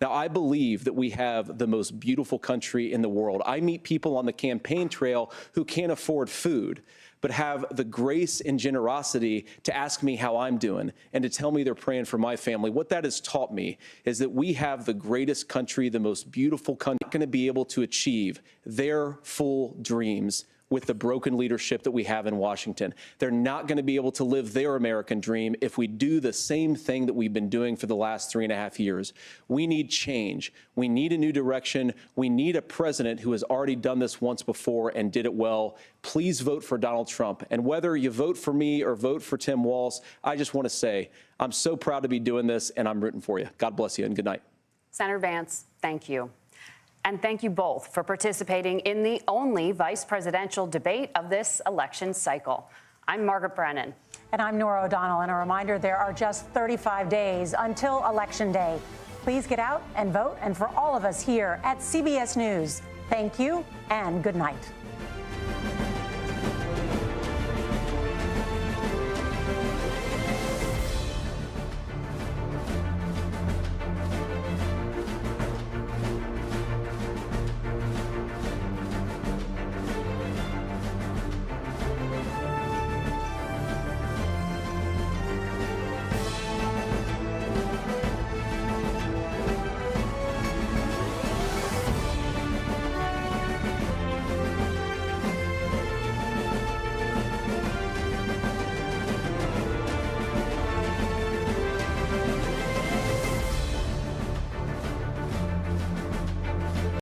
Now, I believe that we have the most beautiful country in the world. I meet people on the campaign trail who can't afford food, but have the grace and generosity to ask me how I'm doing and to tell me they're praying for my family. What that has taught me is that we have the greatest country, the most beautiful country, going to be able to achieve their full dreams with the broken leadership that we have in Washington. They're not going to be able to live their American dream if we do the same thing that we've been doing for the last 3.5 years. We need change. We need a new direction. We need a president who has already done this once before and did it well. Please vote for Donald Trump. And whether you vote for me or vote for Tim Walz, I just want to say I'm so proud to be doing this, and I'm rooting for you. God bless you, and good night. Senator Vance, thank you. And thank you both for participating in the only vice presidential debate of this election cycle. I'm Margaret Brennan. And I'm Nora O'Donnell. And a reminder, there are just 35 days until Election Day. Please get out and vote. And for all of us here at CBS News, thank you and good night.